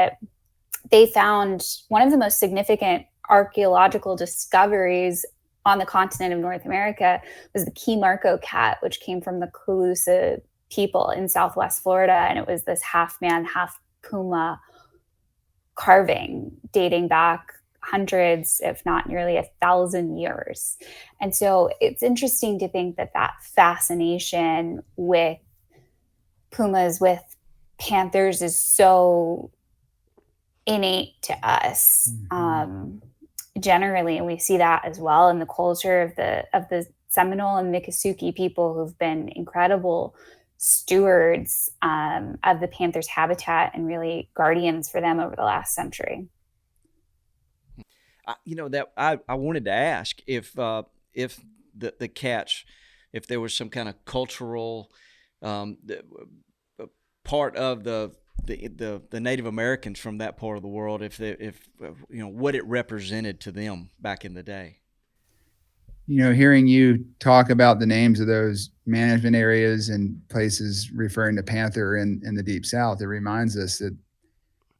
they found one of the most significant archaeological discoveries on the continent of North America was the Key Marco cat, which came from the Calusa people in Southwest Florida, and it was this half man, half puma carving dating back hundreds, if not nearly 1,000 years. And so it's interesting to think that fascination with pumas, with panthers, is so innate to us generally, and we see that as well in the culture of the Seminole and Miccosukee people, who've been incredible stewards of the panther's habitat and really guardians for them over the last century. I wanted to ask if the cats, if there was some kind of cultural part of the Native Americans from that part of the world, if what it represented to them back in the day. Hearing you talk about the names of those management areas and places referring to panther in the Deep South, it reminds us that,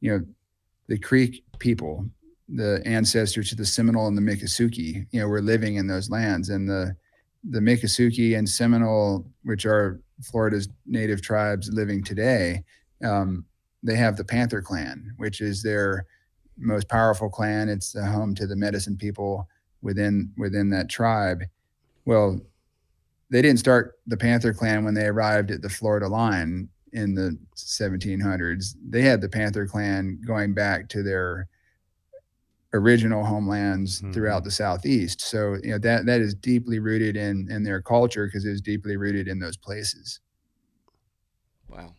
the Creek people, the ancestors to the Seminole and the Miccosukee, were living in those lands. And the Miccosukee and Seminole, which are Florida's native tribes living today, they have the Panther clan, which is their most powerful clan. It's the home to the medicine people within that tribe. Well, they didn't start the Panther clan when they arrived at the Florida line in the 1700s. They had the Panther clan going back to their original homelands throughout the Southeast. So, that is deeply rooted in their culture, because it was deeply rooted in those places. Wow.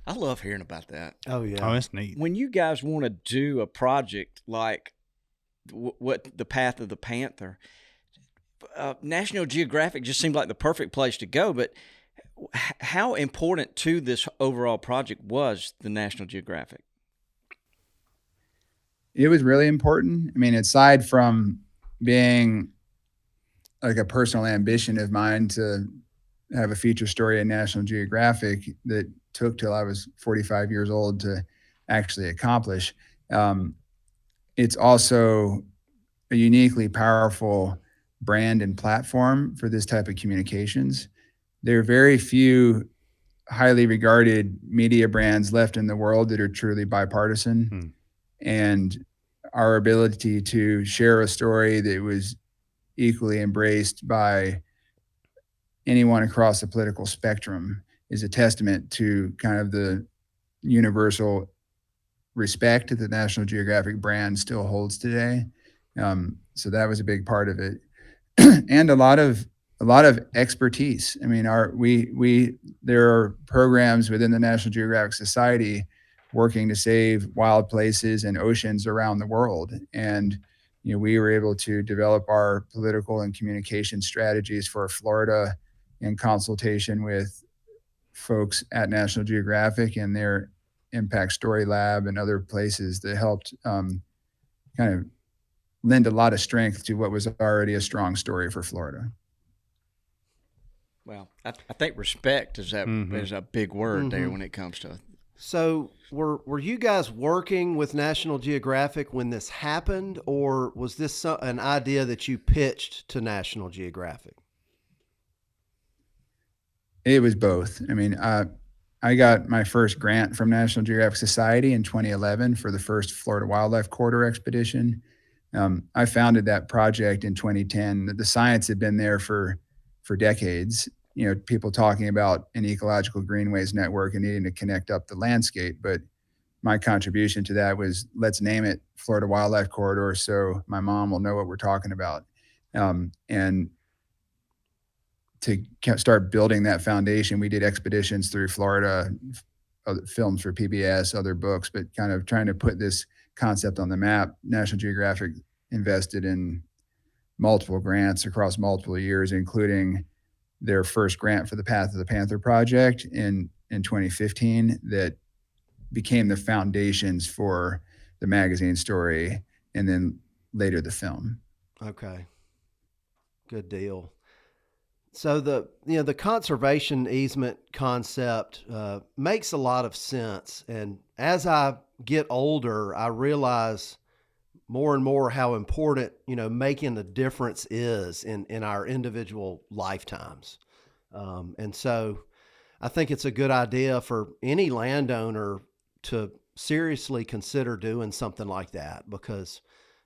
I love hearing about that. Oh, yeah. Oh, that's neat. When you guys want to do a project like what the path of the panther. National Geographic just seemed like the perfect place to go, but how important to this overall project was the National Geographic? It was really important. I mean, aside from being like a personal ambition of mine to have a feature story in National Geographic that took till I was 45 years old to actually accomplish, it's also a uniquely powerful brand and platform for this type of communications. There are very few highly regarded media brands left in the world that are truly bipartisan. And our ability to share a story that was equally embraced by anyone across the political spectrum is a testament to kind of the universal respect that the National Geographic brand still holds today. So that was a big part of it. And a lot of expertise. I mean, there are programs within the National Geographic Society working to save wild places and oceans around the world. And, we were able to develop our political and communication strategies for Florida in consultation with folks at National Geographic and their Impact Story Lab and other places that helped kind of lend a lot of strength to what was already a strong story for Florida. Well, I think respect is a big word there when it comes to. So were you guys working with National Geographic when this happened, or was this an idea that you pitched to National Geographic? It was both. I mean, I got my first grant from National Geographic Society in 2011 for the first Florida Wildlife Corridor expedition. I founded that project in 2010. The science had been there for decades. People talking about an ecological greenways network and needing to connect up the landscape. But my contribution to that was, let's name it Florida Wildlife Corridor so my mom will know what we're talking about. And to start building that foundation, we did expeditions through Florida, films for PBS, other books, but kind of trying to put this concept on the map. National Geographic invested in multiple grants across multiple years, including their first grant for the Path of the Panther project in 2015 that became the foundations for the magazine story and then later the film. Okay. Good deal. So the conservation easement concept makes a lot of sense. And as I get older, I realize more and more how important, making a difference is in our individual lifetimes. And so I think it's a good idea for any landowner to seriously consider doing something like that because,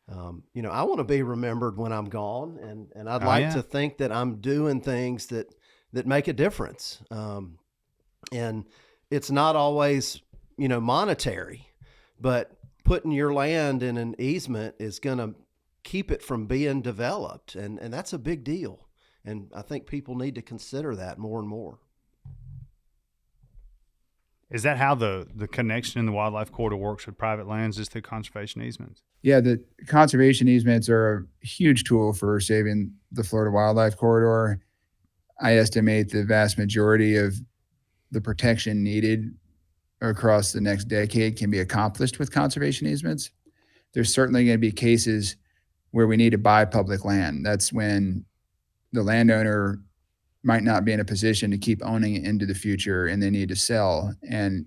I want to be remembered when I'm gone and I'd like to think that I'm doing things that make a difference. And it's not always, monetary, but putting your land in an easement is going to keep it from being developed. And that's a big deal. And I think people need to consider that more and more. Is that how the connection in the wildlife corridor works with private lands, is through conservation easements? Yeah, the conservation easements are a huge tool for saving the Florida Wildlife Corridor. I estimate the vast majority of the protection needed across the next decade can be accomplished with conservation easements. There's certainly going to be cases where we need to buy public land. That's when the landowner might not be in a position to keep owning it into the future and they need to sell, and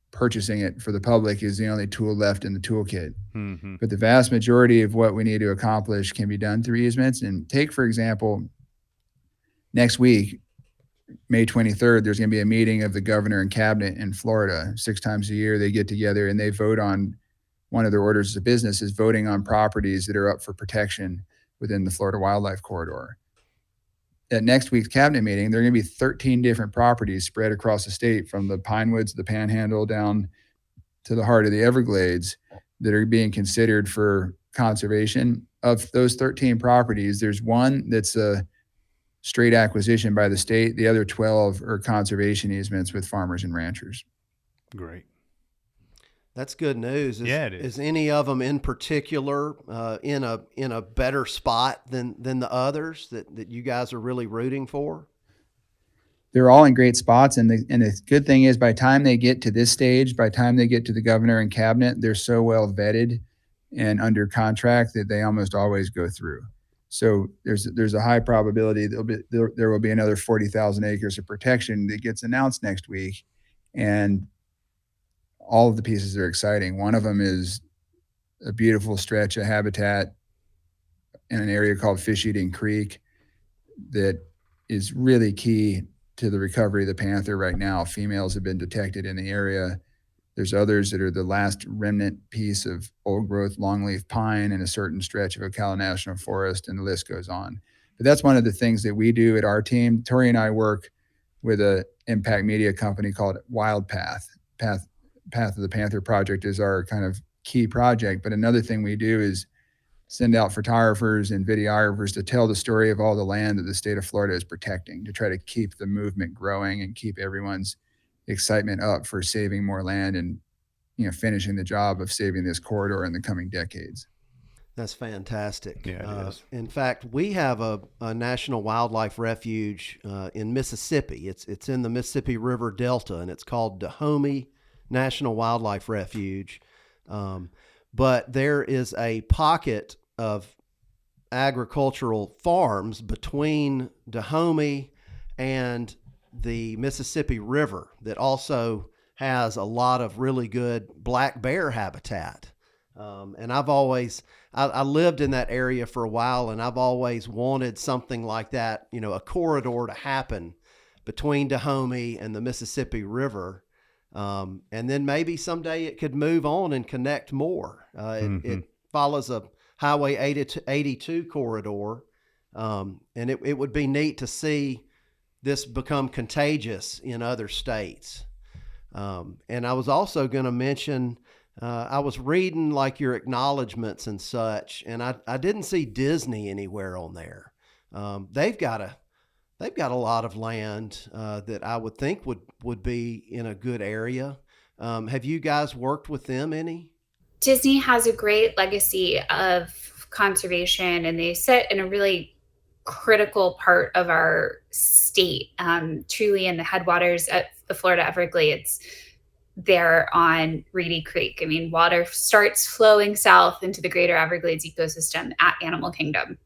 purchasing it for the public is the only tool left in the toolkit. Mm-hmm. But the vast majority of what we need to accomplish can be done through easements. And take, for example, next week, May 23rd, there's going to be a meeting of the governor and cabinet in Florida. 6 times a year, they get together and they vote on, one of their orders of business is voting on properties that are up for protection within the Florida Wildlife Corridor. At next week's cabinet meeting, there are going to be 13 different properties spread across the state, from the Pine Woods, the Panhandle, down to the heart of the Everglades, that are being considered for conservation. Of those 13 properties, there's one that's a straight acquisition by the state. The other 12 are conservation easements with farmers and ranchers. Great. That's good news. Yeah, it is. Is any of them in particular in a better spot than the others that you guys are really rooting for? They're all in great spots. And the good thing is, by the time they get to this stage, by the time they get to the governor and cabinet, they're so well vetted and under contract that they almost always go through. So there's a high probability there will be another 40,000 acres of protection that gets announced next week. And all of the pieces are exciting. One of them is a beautiful stretch of habitat in an area called Fish Eating Creek that is really key to the recovery of the panther right now. Females have been detected in the area. There's others that are the last remnant piece of old growth longleaf pine in a certain stretch of Ocala National Forest, and the list goes on. But that's one of the things that we do at our team. Tori and I work with a impact media company called Wild Path. Path of the Panther project is our kind of key project. But another thing we do is send out photographers and videographers to tell the story of all the land that the state of Florida is protecting, to try to keep the movement growing and keep everyone's excitement up for saving more land and, finishing the job of saving this corridor in the coming decades. That's fantastic. Yeah, it is. In fact, we have a national wildlife refuge in Mississippi. It's in the Mississippi River Delta, and it's called Dahomey National Wildlife Refuge. But there is a pocket of agricultural farms between Dahomey and the Mississippi River that also has a lot of really good black bear habitat. And I lived in that area for a while, and I've always wanted something like that, a corridor to happen between Dahomey and the Mississippi River. And then maybe someday it could move on and connect more. It follows a Highway 82 corridor. And it would be neat to see this become contagious in other states. And I was also going to mention, I was reading like your acknowledgments and such, and I didn't see Disney anywhere on there. They've got a lot of land that I would think would be in a good area. Have you guys worked with them any? Disney has a great legacy of conservation, and they sit in a really critical part of our state, truly in the headwaters at the Florida Everglades. There on Reedy Creek. I mean, water starts flowing south into the greater Everglades ecosystem at Animal Kingdom.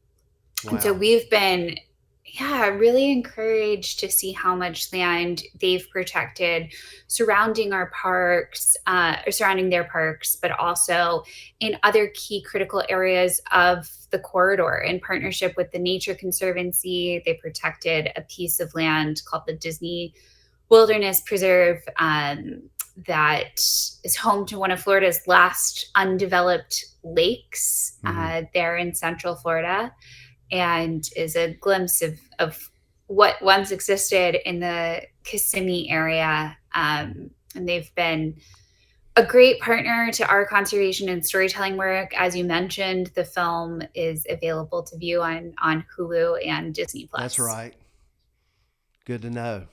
Wow. And so we've been, really encouraged to see how much land they've protected surrounding our parks, or surrounding their parks, but also in other key critical areas of the corridor. In partnership with the Nature Conservancy, they protected a piece of land called the Disney Wilderness Preserve, that is home to one of Florida's last undeveloped lakes, there in Central Florida, and is a glimpse of what once existed in the Kissimmee area. And they've been a great partner to our conservation and storytelling work. As you mentioned, the film is available to view on Hulu and Disney Plus. That's right. Good to know.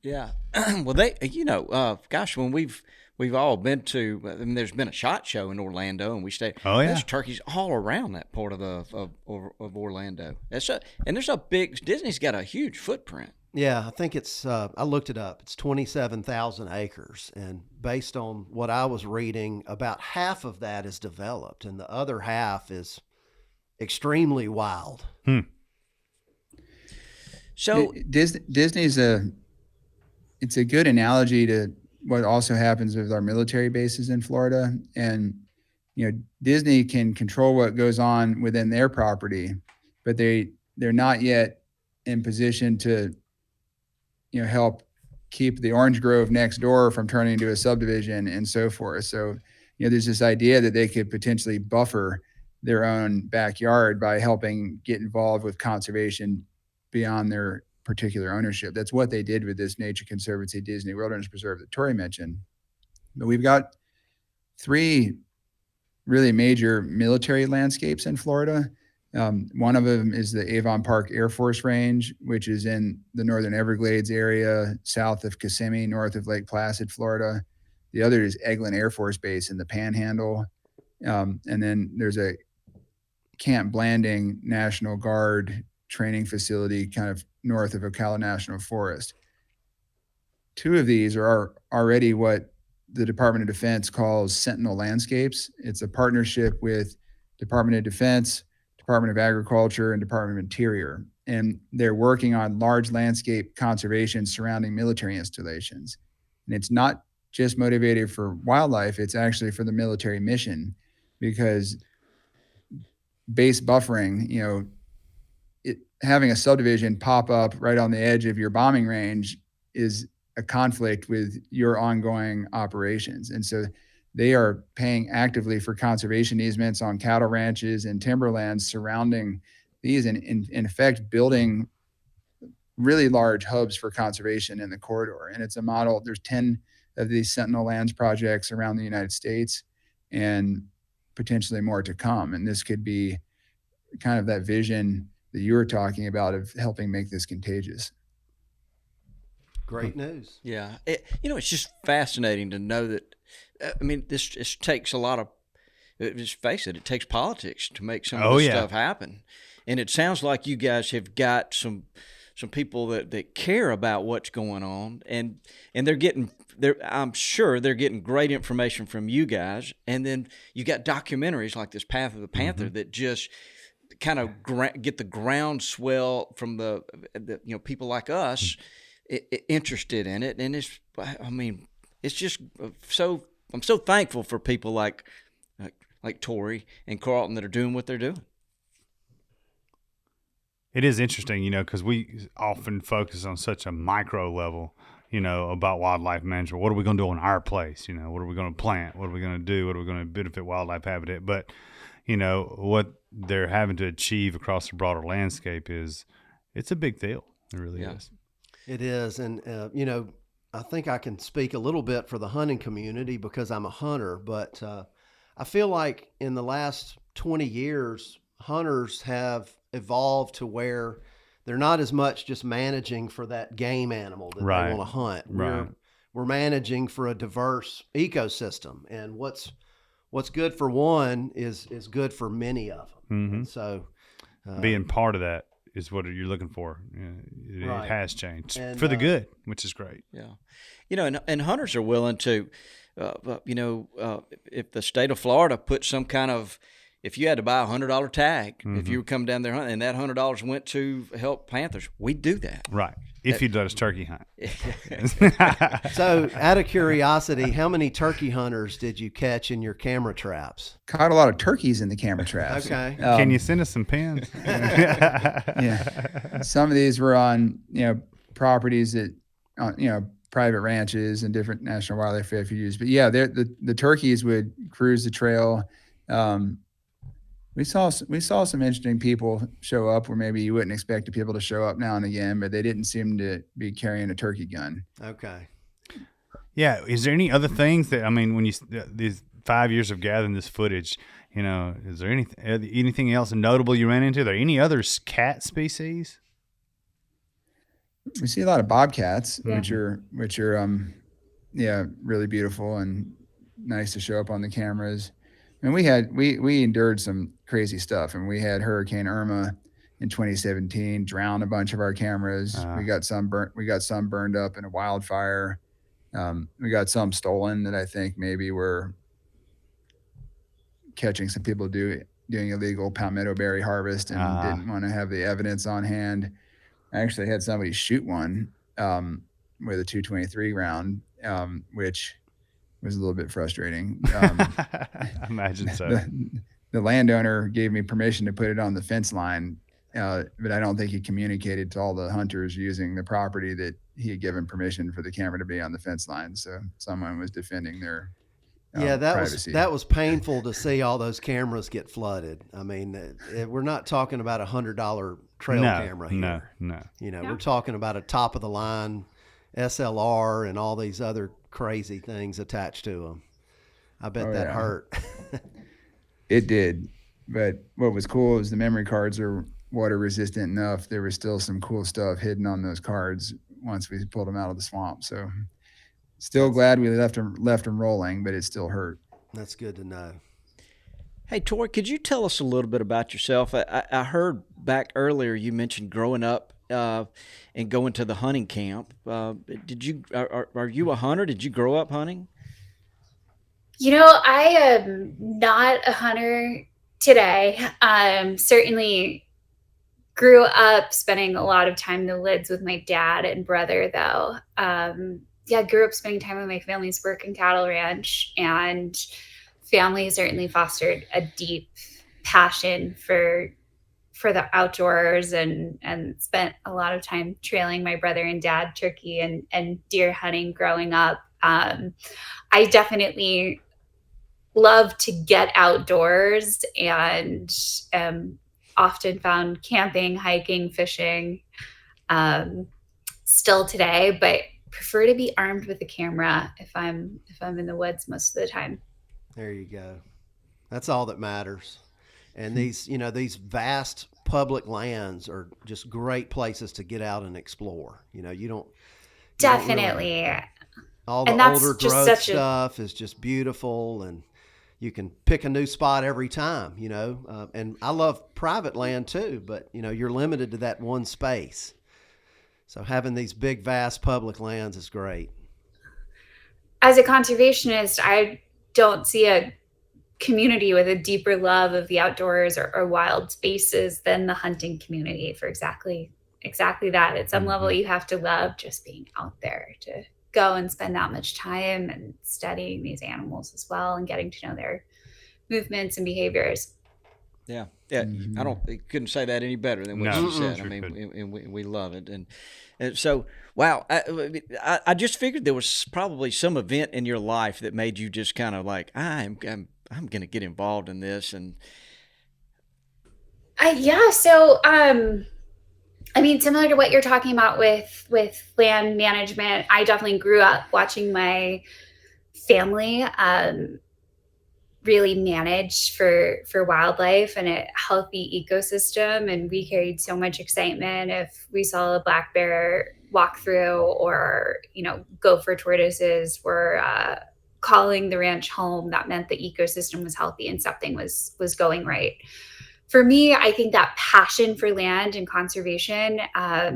Yeah. Well, they, gosh, when we've all been to, there's been a SHOT Show in Orlando, and we stayed. Oh, yeah. There's turkeys all around that part of Orlando. And there's a big, Disney's got a huge footprint. Yeah, I think it's, I looked it up. It's 27,000 acres. And based on what I was reading, about half of that is developed, and the other half is extremely wild. So Disney's it's a good analogy to what also happens with our military bases in Florida. And, Disney can control what goes on within their property, but they're not yet in position to, help keep the orange grove next door from turning into a subdivision and so forth. So, there's this idea that they could potentially buffer their own backyard by helping get involved with conservation beyond their particular ownership. That's what they did with this Nature Conservancy Disney Wilderness Preserve that Tori mentioned. But we've got 3 really major military landscapes in Florida. One of them is the Avon Park Air Force Range, which is in the northern Everglades area, south of Kissimmee, north of Lake Placid, Florida. The other is Eglin Air Force Base in the Panhandle. And then there's a Camp Blanding National Guard training facility kind of north of Ocala National Forest. 2 of these are already what the Department of Defense calls Sentinel Landscapes. It's a partnership with Department of Defense, Department of Agriculture, and Department of Interior. And they're working on large landscape conservation surrounding military installations. And it's not just motivated for wildlife, it's actually for the military mission, because base buffering, having a subdivision pop up right on the edge of your bombing range is a conflict with your ongoing operations. And so they are paying actively for conservation easements on cattle ranches and timberlands surrounding these, and in effect building really large hubs for conservation in the corridor. And it's a model. There's 10 of these Sentinel Lands projects around the United States, and potentially more to come. And this could be kind of that vision that you were talking about of helping make this contagious. Great news. Yeah. It's just fascinating to know that, this takes a lot of, just face it, it takes politics to make some of this stuff happen. And it sounds like you guys have got some people that care about what's going on, and I'm sure they're getting great information from you guys. And then you got documentaries like this Path of the Panther that just kind of get the groundswell from the people like us interested in it. And it's just so, I'm so thankful for people like Tori and Carlton that are doing what they're doing. It is interesting, because we often focus on such a micro level, about wildlife management. What are we going to do on our place? What are we going to plant? What are we going to do? What are we going to benefit wildlife habitat? But, what they're having to achieve across the broader landscape it's a big deal. It really is. It is. And, I think I can speak a little bit for the hunting community because I'm a hunter, but I feel like in the last 20 years, hunters have evolved to where they're not as much just managing for that game animal that they want to hunt. We're managing for a diverse ecosystem, and what's good for one is good for many of them. Mm-hmm. And so being part of that is what you're looking for. It has changed for the good, which is great. Yeah. And hunters are willing to, if the state of Florida puts some kind of, if you had to buy $100 tag, if you would come down there hunting, and that $100 went to help panthers, we'd do that. Right. If you'd let us turkey hunt. So, out of curiosity, how many turkey hunters did you catch in your camera traps? Caught a lot of turkeys in the camera traps. Okay. Can you send us some pins? Yeah. Some of these were on, properties that, private ranches and different national wildlife refuges. But yeah, the turkeys would cruise the trail. We saw some interesting people show up where maybe you wouldn't expect the people to show up now and again, but they didn't seem to be carrying a turkey gun. Okay. Yeah. Is there any other things that, when you, these 5 years of gathering this footage, is there anything else notable you ran into? Are there any other cat species? We see a lot of bobcats, which are really beautiful and nice to show up on the cameras. And we endured some crazy stuff, and we had Hurricane Irma in 2017 drown a bunch of our cameras. We got some burned up in a wildfire. We got some stolen that I think maybe were catching some people doing illegal palmetto berry harvest and didn't want to have the evidence on hand. I actually had somebody shoot one with a .223 round, which was a little bit frustrating. I imagine so. The landowner gave me permission to put it on the fence line, but I don't think he communicated to all the hunters using the property that he had given permission for the camera to be on the fence line. So someone was defending their privacy. That was painful to see all those cameras get flooded. We're not talking about $100 trail camera here. No. We're talking about a top of the line SLR and all these other crazy things attached to them. I bet that hurt. It did. But what was cool is the memory cards are water resistant enough. There was still some cool stuff hidden on those cards once we pulled them out of the swamp. So Still glad we left them rolling, but it still hurt. That's good to know. Hey, Tori, could you tell us a little bit about yourself? I heard back earlier you mentioned growing up and going to the hunting camp. Did you are you a hunter? Did you grow up hunting? I am not a hunter today. Certainly grew up spending a lot of time in the woods with my dad and brother, though. Grew up spending time with my family's working cattle ranch, and family certainly fostered a deep passion for the outdoors, and spent a lot of time trailing my brother and dad turkey and deer hunting growing up. I definitely love to get outdoors, and often found camping, hiking, fishing still today, but prefer to be armed with a camera if I'm in the woods most of the time. There you go. That's all that matters. And these vast public lands are just great places to get out and explore. Definitely. All the older growth stuff is just beautiful, and you can pick a new spot every time, and I love private land too, but you're limited to that one space. So having these big, vast public lands is great. As a conservationist, I don't see a community with a deeper love of the outdoors or wild spaces than the hunting community for exactly that. At some level, you have to love just being out there, to go and spend that much time and studying these animals as well, and getting to know their movements and behaviors. Yeah. I couldn't say that any better than what you said. Sure, I mean, we love it, and so wow. I just figured there was probably some event in your life that made you just kind of like, I'm going to get involved in this, and So similar to what you're talking about with land management, I definitely grew up watching my family really manage for wildlife and a healthy ecosystem. And we carried so much excitement if we saw a black bear walk through, or, gopher tortoises were calling the ranch home. That meant the ecosystem was healthy and something was going right. For me, I think that passion for land and conservation, I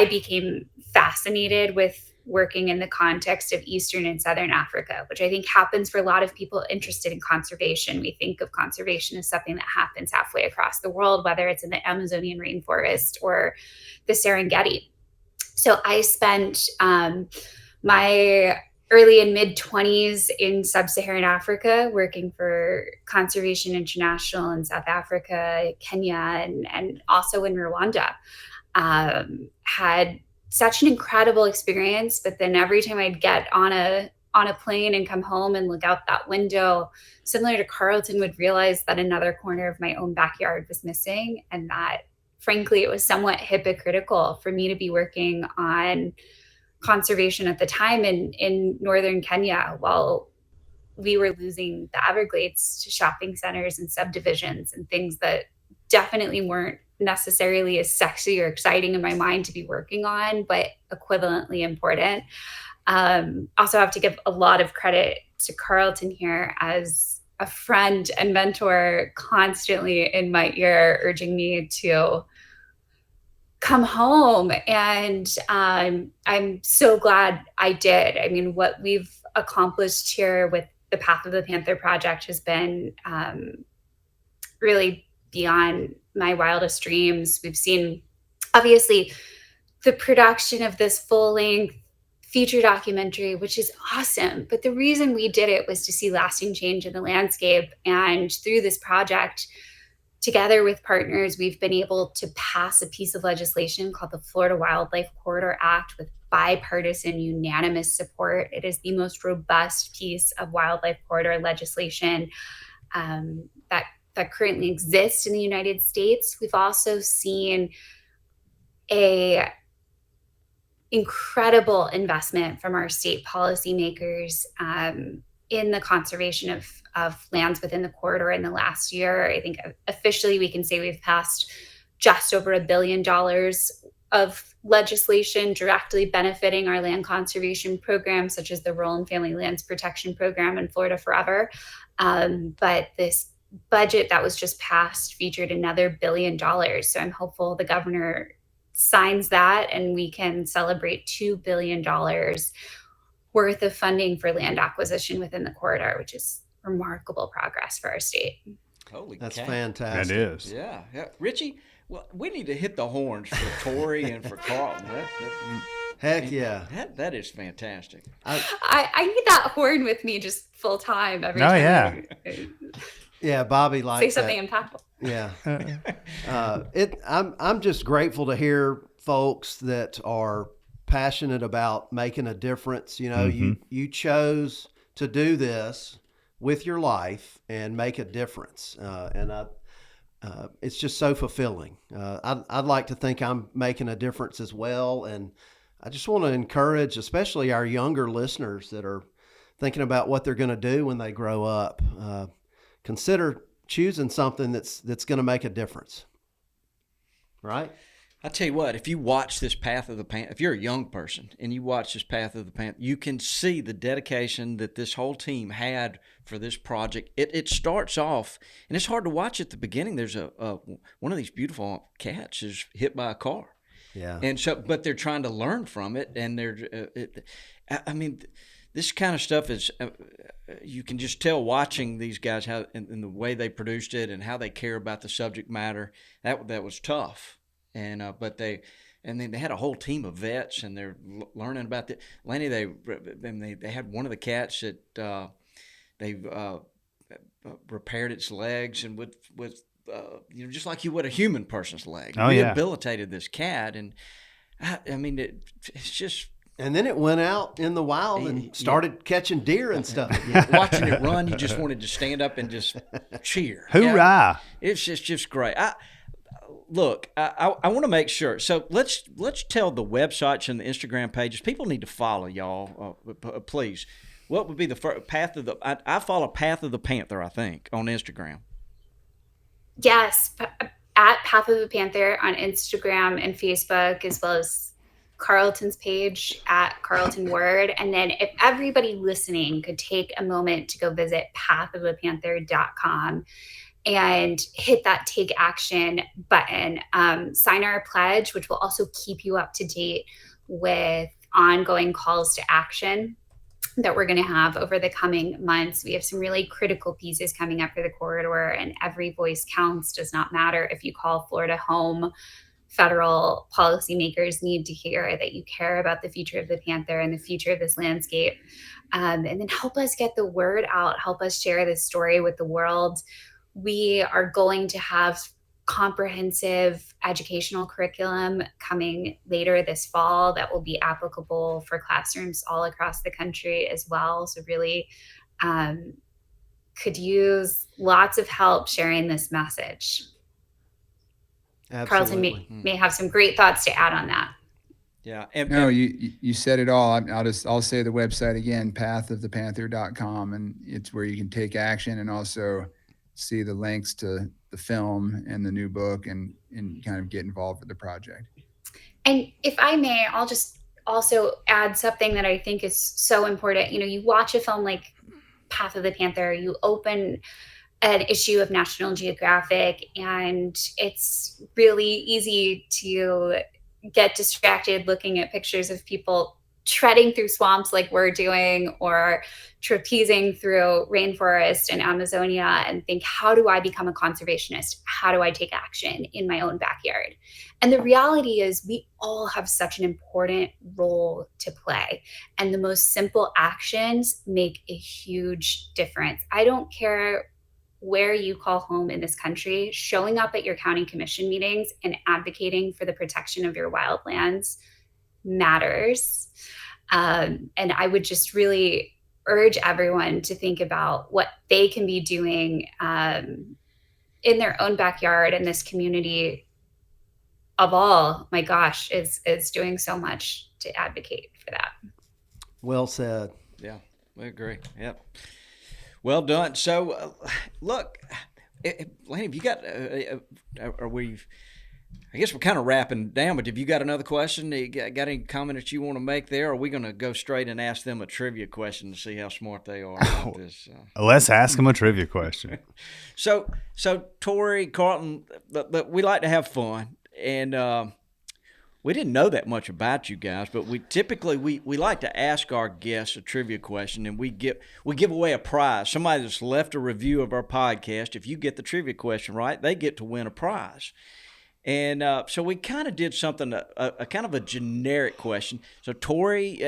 became fascinated with working in the context of Eastern and Southern Africa, which I think happens for a lot of people interested in conservation. We think of conservation as something that happens halfway across the world, whether it's in the Amazonian rainforest or the Serengeti. So I spent my early and mid 20s in sub-Saharan Africa, working for Conservation International in South Africa, Kenya, and also in Rwanda. Had such an incredible experience, but then every time I'd get on a plane and come home and look out that window, similar to Carlton, would realize that another corner of my own backyard was missing, and that frankly it was somewhat hypocritical for me to be working on conservation at the time in northern Kenya while we were losing the Everglades to shopping centers and subdivisions and things that definitely weren't necessarily as sexy or exciting in my mind to be working on, but equivalently important. Also have to give a lot of credit to Carlton here as a friend and mentor, constantly in my ear, urging me to come home. And I'm so glad I did. I mean, what we've accomplished here with the Path of the Panther project has been really beyond my wildest dreams. We've seen, obviously, the production of this full-length feature documentary, which is awesome. But the reason we did it was to see lasting change in the landscape. And through this project, together with partners, we've been able to pass a piece of legislation called the Florida Wildlife Corridor Act with bipartisan, unanimous support. It is the most robust piece of wildlife corridor legislation that currently exists in the United States. We've also seen a incredible investment from our state policymakers in the conservation of lands within the corridor in the last year. I think officially we can say we've passed just over $1 billion of legislation directly benefiting our land conservation program, such as the Rural and Family Lands Protection Program in Florida Forever. But this budget that was just passed featured another $1 billion. So I'm hopeful the governor signs that and we can celebrate $2 billion worth of funding for land acquisition within the corridor, which is remarkable progress for our state. Holy That's cow. fantastic. That is. Yeah. Richie, well, we need to hit the horns for Tori and for Carlton. Heck yeah. That is fantastic. I need that horn with me just full time every Oh, time. yeah. Yeah, Bobby Say likes something that. impactful. Yeah. I'm just grateful to hear folks that are passionate about making a difference. You know, you chose to do this with your life and make a difference. And it's just so fulfilling. I'd like to think I'm making a difference as well. And I just want to encourage, especially our younger listeners that are thinking about what they're going to do when they grow up. Consider choosing something that's going to make a difference. Right? I tell you what, if you watch this Path of the Panther, if you're a young person and you watch this Path of the Panther, you can see the dedication that this whole team had for this project. It starts off, and it's hard to watch at the beginning. There's one of these beautiful cats is hit by a car. Yeah. And so, but they're trying to learn from it, and this kind of stuff is, you can just tell watching these guys how and the way they produced it and how they care about the subject matter. That was tough. And then they had a whole team of vets, and they're learning about it. Laney, they had one of the cats that they repaired its legs and with just like you would a human person's leg. Oh, yeah. Rehabilitated this cat, and it's just. And then it went out in the wild and started catching deer and stuff. Watching it run, you just wanted to stand up and just cheer. Hoorah! Yeah. It's just great. Look, I want to make sure. So let's tell the websites and the Instagram pages. People need to follow y'all, please. What would be the first Path of the? I follow Path of the Panther, I think, on Instagram. Yes, at Path of the Panther on Instagram and Facebook, as well as Carlton's page at Carlton Word. And then if everybody listening could take a moment to go visit pathofthepanther.com and hit that take action button, sign our pledge, which will also keep you up to date with ongoing calls to action that we're going to have over the coming months. We have some really critical pieces coming up for the corridor, and every voice counts. Does not matter if you call Florida home. Federal policymakers need to hear that you care about the future of the Panther and the future of this landscape. And then help us get the word out, help us share this story with the world. We are going to have comprehensive educational curriculum coming later this fall that will be applicable for classrooms all across the country as well. So really could use lots of help sharing this message. Absolutely. Carlton may have some great thoughts to add on that. Yeah. No, you said it all. I'll say the website again, pathofthepanther.com, and it's where you can take action and also see the links to the film and the new book and kind of get involved with the project. And if I may, I'll just also add something that I think is so important. You know, you watch a film like Path of the Panther, you open an issue of National Geographic, and it's really easy to get distracted looking at pictures of people treading through swamps like we're doing, or trapezing through rainforest and Amazonia, and think, how do I become a conservationist? How do I take action in my own backyard? And the reality is we all have such an important role to play. And the most simple actions make a huge difference. I don't care where you call home in this country, showing up at your county commission meetings and advocating for the protection of your wildlands matters. And I would just really urge everyone to think about what they can be doing in their own backyard, and this community of all, my gosh, is doing so much to advocate for that. Well said. Yeah, we agree. Yep. Well done. So, look, Laney, have you got? I guess we're kind of wrapping down, but have you got another question? You got any comment that you want to make there? Or are we going to go straight and ask them a trivia question to see how smart they are about this? Let's ask them a trivia question. So Tori, Carlton, but we like to have fun, and we didn't know that much about you guys, but we typically we like to ask our guests a trivia question, and we give away a prize. Somebody that's left a review of our podcast, if you get the trivia question right, they get to win a prize. And so we kind of did something, a kind of a generic question. So Tori,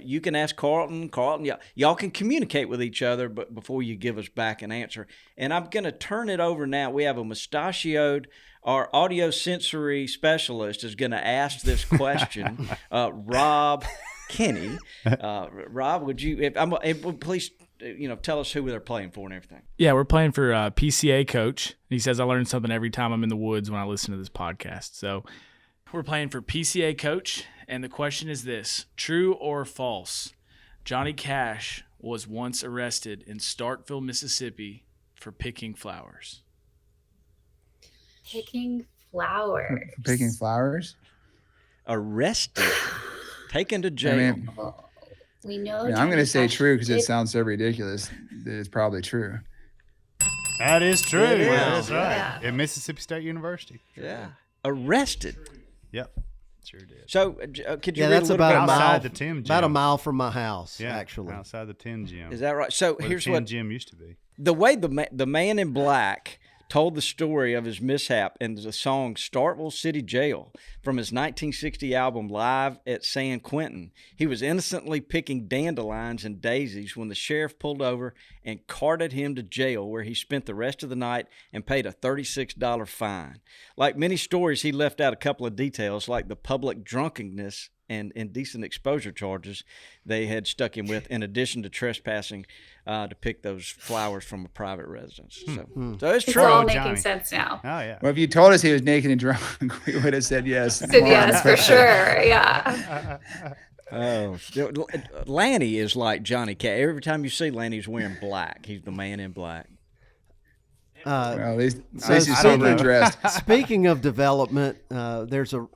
you can ask Carlton. Carlton, y'all can communicate with each other, but before you give us back an answer. And I'm going to turn it over now. We have a mustachioed, our audio sensory specialist is going to ask this question. Rob Kenny. Rob, would you please tell us who they're playing for and everything. Yeah, we're playing for PCA coach. He says I learn something every time I'm in the woods when I listen to this podcast. So we're playing for PCA coach, and the question is this: true or false? Johnny Cash was once arrested in Starkville, Mississippi for picking flowers. Picking flowers. Picking flowers? Arrested, taken to jail. I mean, We know. I'm going to say Johnny Cash true because it did- sounds so ridiculous that it's probably true. That is true. It is, That's right. yeah. At Mississippi State University. Yeah, arrested. Yep. Sure did. So could you Yeah, read that's a little about bit a outside mile. the Tim gym. About a mile from my house, Yeah, actually. outside the 10 gym. Is that right? So Where here's the 10 what gym used to be. the way the man in black told the story of his mishap in the song Starkville City Jail from his 1960 album Live at San Quentin. He was innocently picking dandelions and daisies when the sheriff pulled over and carted him to jail, where he spent the rest of the night and paid a $36 fine. Like many stories, he left out a couple of details, like the public drunkenness and indecent exposure charges they had stuck him with, in addition to trespassing to pick those flowers from a private residence. So it's It's true. all Oh, making Johnny. sense now. Oh, yeah. Well, if you told us he was naked and drunk, we would have said yes. Said yes, for sure. Yeah. Oh, Lanny is like Johnny Cash. Every time you see Lanny, he's wearing black. He's the man in black. Well, at least So he's I sober don't and know. dressed. Speaking of development, there's a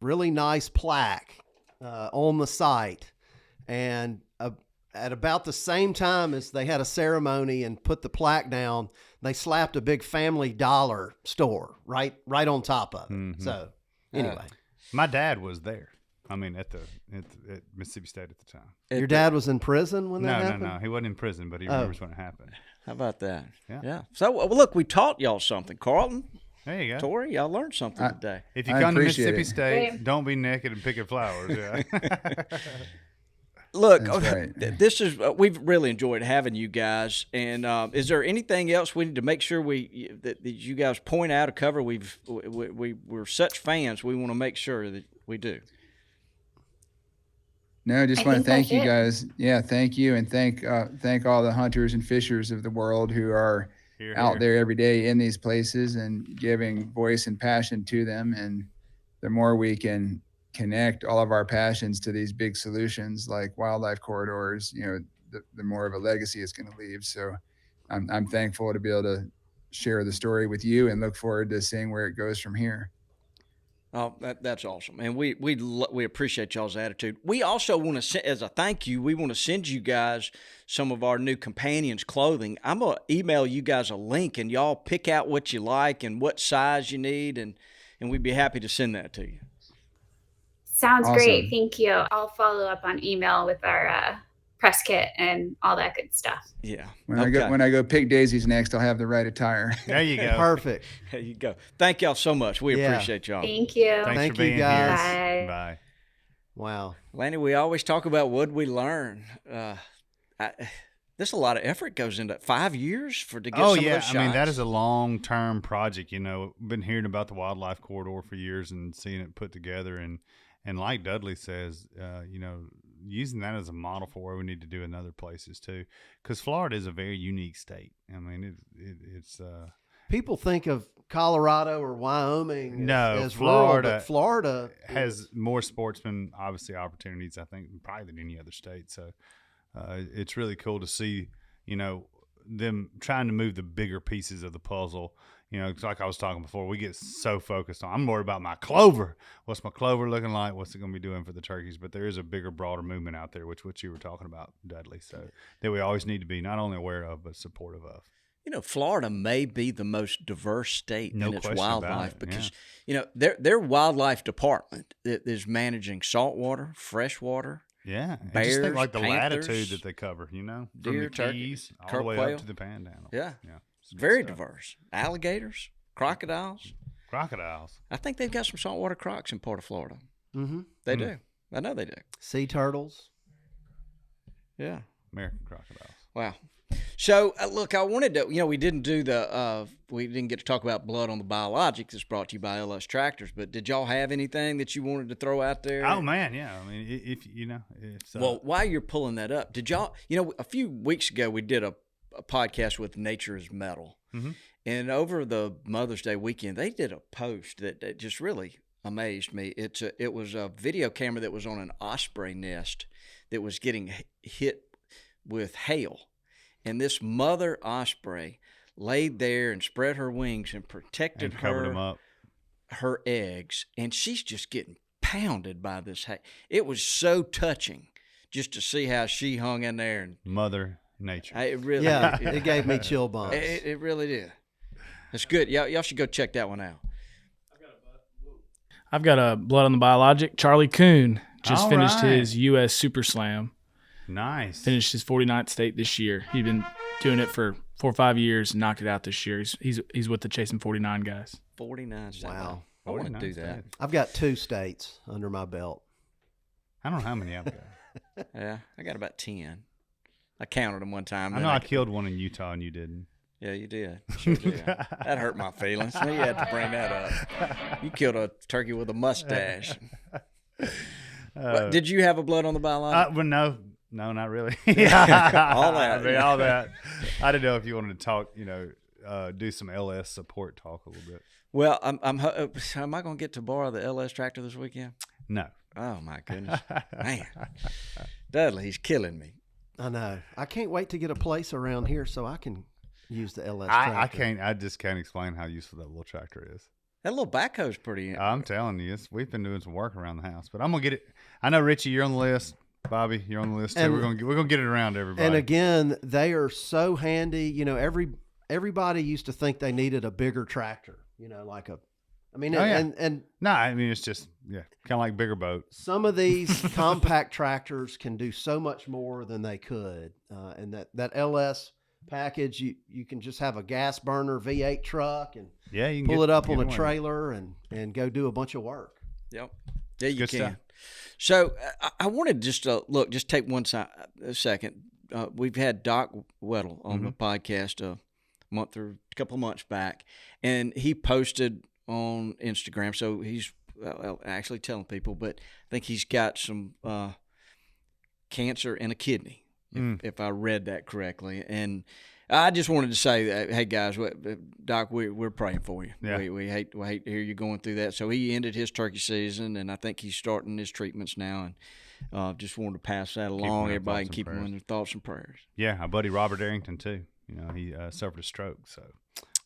really nice plaque on the site, and at about the same time as they had a ceremony and put the plaque down, they slapped a big Family Dollar store right on top of it. Mhm. So anyway, My dad was there. I mean, at Mississippi State at the time. your dad was in prison when that No, happened? no. He wasn't in prison, but he Oh. remembers when it happened. How about that? Yeah. So, look, we taught y'all something. Carlton, There you go. Tori, y'all learned something today. If you I come to appreciate Mississippi it. State, don't be naked and picking flowers. Yeah. Look, That's right. this is we've really enjoyed having you guys. And is there anything else we need to make sure that you guys point out or cover? We're such fans. We want to make sure that we do. No, just I want to think thank you that's guys. Yeah, thank you, and thank all the hunters and fishers of the world who are Here, out here. there every day in these places and giving voice and passion to them. And the more we can connect all of our passions to these big solutions like wildlife corridors, the more of a legacy it's going to leave. So I'm thankful to be able to share the story with you and look forward to seeing where it goes from here. Oh, that's awesome, and we appreciate y'all's attitude. We also want to, as a thank you, we want to send you guys some of our new companions clothing. I'm gonna email you guys a link, and y'all pick out what you like and what size you need, and we'd be happy to send that to you. Sounds Awesome. great. Thank you. I'll follow up on email with our press kit and all that good stuff. Yeah. When Okay. I go pick daisies next, I'll have the right attire. There you go. Perfect. There you go. Thank y'all so much. We Yeah. appreciate y'all. Thank you. Thanks Thank for you, being guys. here. Bye. Bye. Wow. Lanny, we always talk about what we learn. There's a lot of effort goes into it. 5 years to get Oh some yeah, of those I mean that shots? is a long-term project. Been hearing about the wildlife corridor for years and seeing it put together, and like Dudley says, using that as a model for where we need to do in other places too, because Florida is a very unique state. I mean, it's People think of Colorado or Wyoming No, as Florida rural, but Florida has more sportsman obviously opportunities, I think, probably than any other state. So it's really cool to see, them trying to move the bigger pieces of the puzzle, You know, it's like I was talking before, we get so focused on, I'm worried about my clover. What's my clover looking like? What's it going to be doing for the turkeys? But there is a bigger, broader movement out there, which what you were talking about, Dudley. So that we always need to be not only aware of, but supportive of. You know, Florida may be the most diverse state No in its question about wildlife it, because, you know, their wildlife department is managing saltwater, freshwater, Yeah. And bears, just think like the panthers, latitude that they cover, you know, from deer, the Keys turkey, all the way quail. up to the Panhandle. Yeah. Yeah. It's very diverse. Alligators, crocodiles. Crocodiles. I think they've got some saltwater crocs in part of Florida. Mm-hmm. They do. I know they do. Sea turtles. Yeah. American crocodiles. Wow. So, look, I wanted to, you know, we didn't get to talk about blood on the biologics. It's brought to you by LS Tractors, but did y'all have anything that you wanted to throw out there? Oh, man, yeah. I mean, if you know, it's. Well, while you're pulling that up, did y'all, you know, a few weeks ago we did a podcast with Nature is Metal. Mhm. And over the Mother's Day weekend, they did a post that just really amazed me. It was a video camera that was on an osprey nest that was getting hit with hail. And this mother osprey laid there and spread her wings and protected and covered them up. her eggs. And she's just getting pounded by this hail. It was so touching just to see how she hung in there. And Mother Nature. it really, Yeah, it gave me chill bumps. It really did. It's good. Y'all should go check that one out. I've got a blood on the biologic. Charlie Kuhn just All finished right. his U.S. Super Slam. Nice. Finished his 49th state this year. He'd been doing it for 4 or 5 years and knocked it out this year. He's with the Chasing 49 guys. 49. Wow. I want to 49 do that. states. I've got 2 states under my belt. I don't know how many I've got. Yeah, I got about 10. I counted them one time. I know I killed one in Utah and you didn't. Yeah, you did. Sure did. That hurt my feelings. You had to bring that up. You killed a turkey with a mustache. But did you have a blood on the biologic? Well, no, not really. All that. I mean, all that. I didn't know if you wanted to talk, you know, do some LS support talk a little bit. Well, am I going to get to borrow the LS tractor this weekend? No. Oh, my goodness. Man. Dudley, he's killing me. I know. I can't wait to get a place around here so I can use the LS tractor. I just can't explain how useful that little tractor is. That little backhoe's pretty. I'm telling you, we've been doing some work around the house, but I'm gonna get it. I know Richie, you're on the list. Bobby, you're on the list too. And- We're gonna get it around to everybody. And again, they are so handy. You know, everybody used to think they needed a bigger tractor. You know, like a. I mean, Oh, yeah. and no, I mean it's just kind of like bigger boat. some of these compact tractors can do so much more than they could. And that LS package, you can just have a gas burner V8 truck and Yeah, you can pull it up on a away. trailer and go do a bunch of work. Yep. Yeah, you Good can. stuff. So I wanted just to look, just take a second. We've had Doc Weddle on the podcast a couple of months back, and he posted on Instagram. So he's actually telling people, but I think he's got some cancer in a kidney, if I read that correctly. And I just wanted to say that, hey guys, Doc, we're praying for you. Yeah. We hate to hear you going through that. So he ended his turkey season, and I think he's starting his treatments now. And just wanted to pass that along. in our Everybody thoughts and keep him in prayers. their thoughts and prayers. Yeah, our buddy Robert Arrington too. You know, he suffered a stroke, so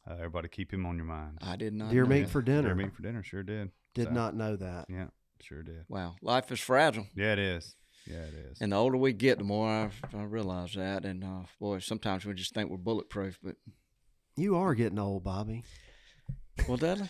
everybody keep him on your mind. I did not. Deer know meat that. for dinner. Deer meat for dinner, sure did. Did So, not know that. Yeah, sure did. Wow, life is fragile. Yeah, it is. Yeah, it is. And the older we get, the more I realize that. And boy, sometimes we just think we're bulletproof. But You are getting old, Bobby. well, Dudley,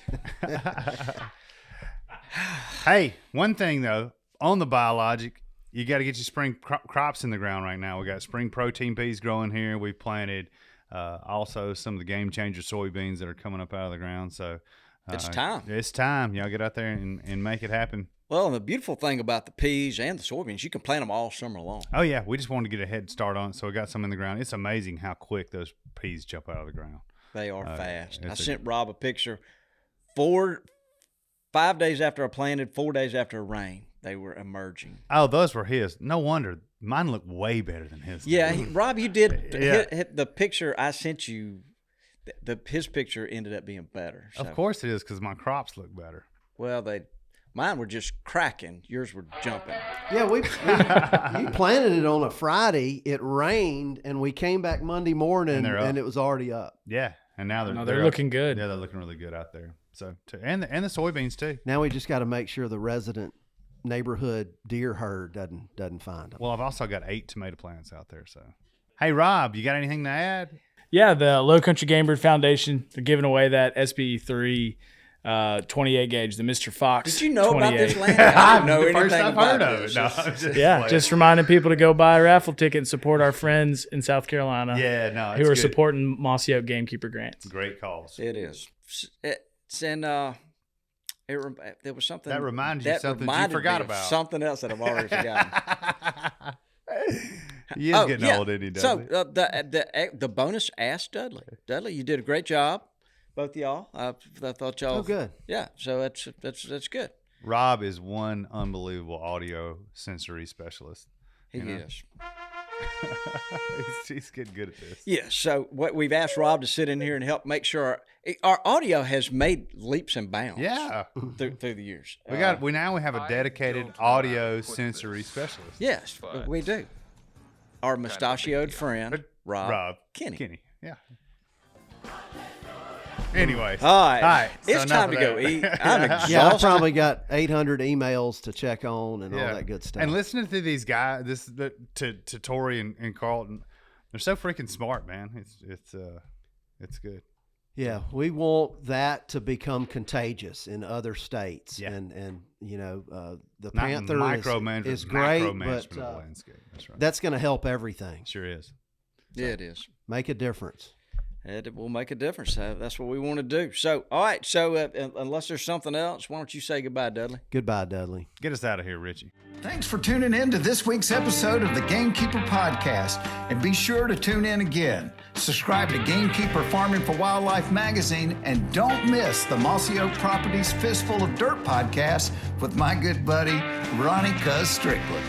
Hey, one thing though, on the biologic, you got to get your spring crops in the ground right now. We got spring protein peas growing here. We planted also some of the game changer soybeans that are coming up out of the ground. So it's time. It's time. Y'all get out there and make it happen. Well, and the beautiful thing about the peas and the soybeans, you can plant them all summer long. Oh yeah, we just wanted to get a head start on it, so we got some in the ground. It's amazing how quick those peas jump out of the ground. They are fast. I it's sent Rob a picture. 5 days after I planted, 4 days after a rain, they were emerging. Oh, those were his. No wonder. Mine look way better than his. Yeah, Rob, you did Yeah. hit the picture I sent you. His picture ended up being better. So. Of course it is, because my crops look better. Well, mine were just cracking. Yours were jumping. Yeah, you planted it on a Friday. It rained, and we came back Monday morning, And they're up. and it was already up. Yeah, And now they're looking good. Yeah, they're looking really good out there. So and the soybeans too. Now we just got to make sure the resident neighborhood deer herd doesn't find them. Well, I've also got 8 tomato plants out there. So, hey Rob, you got anything to add? Yeah, the Low Country Game Bird Foundation, they're giving away that SB3 28 gauge, the Mr. Fox. Did you know 28. about this land? I didn't know The anything first I've about heard of this. it. No, I'm just Yeah, playing. just reminding people to go buy a raffle ticket and support our friends in South Carolina. Yeah, no, who are good. supporting Mossy Oak Gamekeeper grants. Great calls. It is. It's in. There was something That reminds you something that you reminded forgot me of about. Something else that I've already forgotten. He is getting old, isn't he, So Dudley? the bonus asked Dudley. Dudley, you did a great job, both of y'all. I thought y'all. Oh, good. Yeah, so that's good. Rob is one unbelievable audio sensory specialist. He You know? is. he's getting good at this. Yeah. So what we've asked Rob to sit in here and help make sure our audio has made leaps and bounds. Yeah. Through the years. We now have a dedicated audio sensory specialist. Yes, we do. Our mustachioed friend, Rob Kenny. Yeah. Anyways. All right. All right. It's so time to enough go of that. eat. I'm exhausted. Yeah, I probably got 800 emails to check on and all that good stuff. And listening to these guys, to Tori and Carlton, they're so freaking smart, man. It's good. Yeah, we want that to become contagious in other states. Yeah. And you know, the Not Panther micromanagement, is great, macromanagement but of the landscape. That's right. that's going to help everything. Sure is. Yeah, it is. Make a difference. It will make a difference. That's what we want to do. So, all right. So, unless there's something else, why don't you say goodbye, Dudley? Goodbye, Dudley. Get us out of here, Richie. Thanks for tuning in to this week's episode of the Gamekeeper Podcast. And be sure to tune in again. Subscribe to Gamekeeper Farming for Wildlife magazine and don't miss the Mossy Oak Properties Fistful of Dirt podcast with my good buddy, Ronnie Cuz Strickland.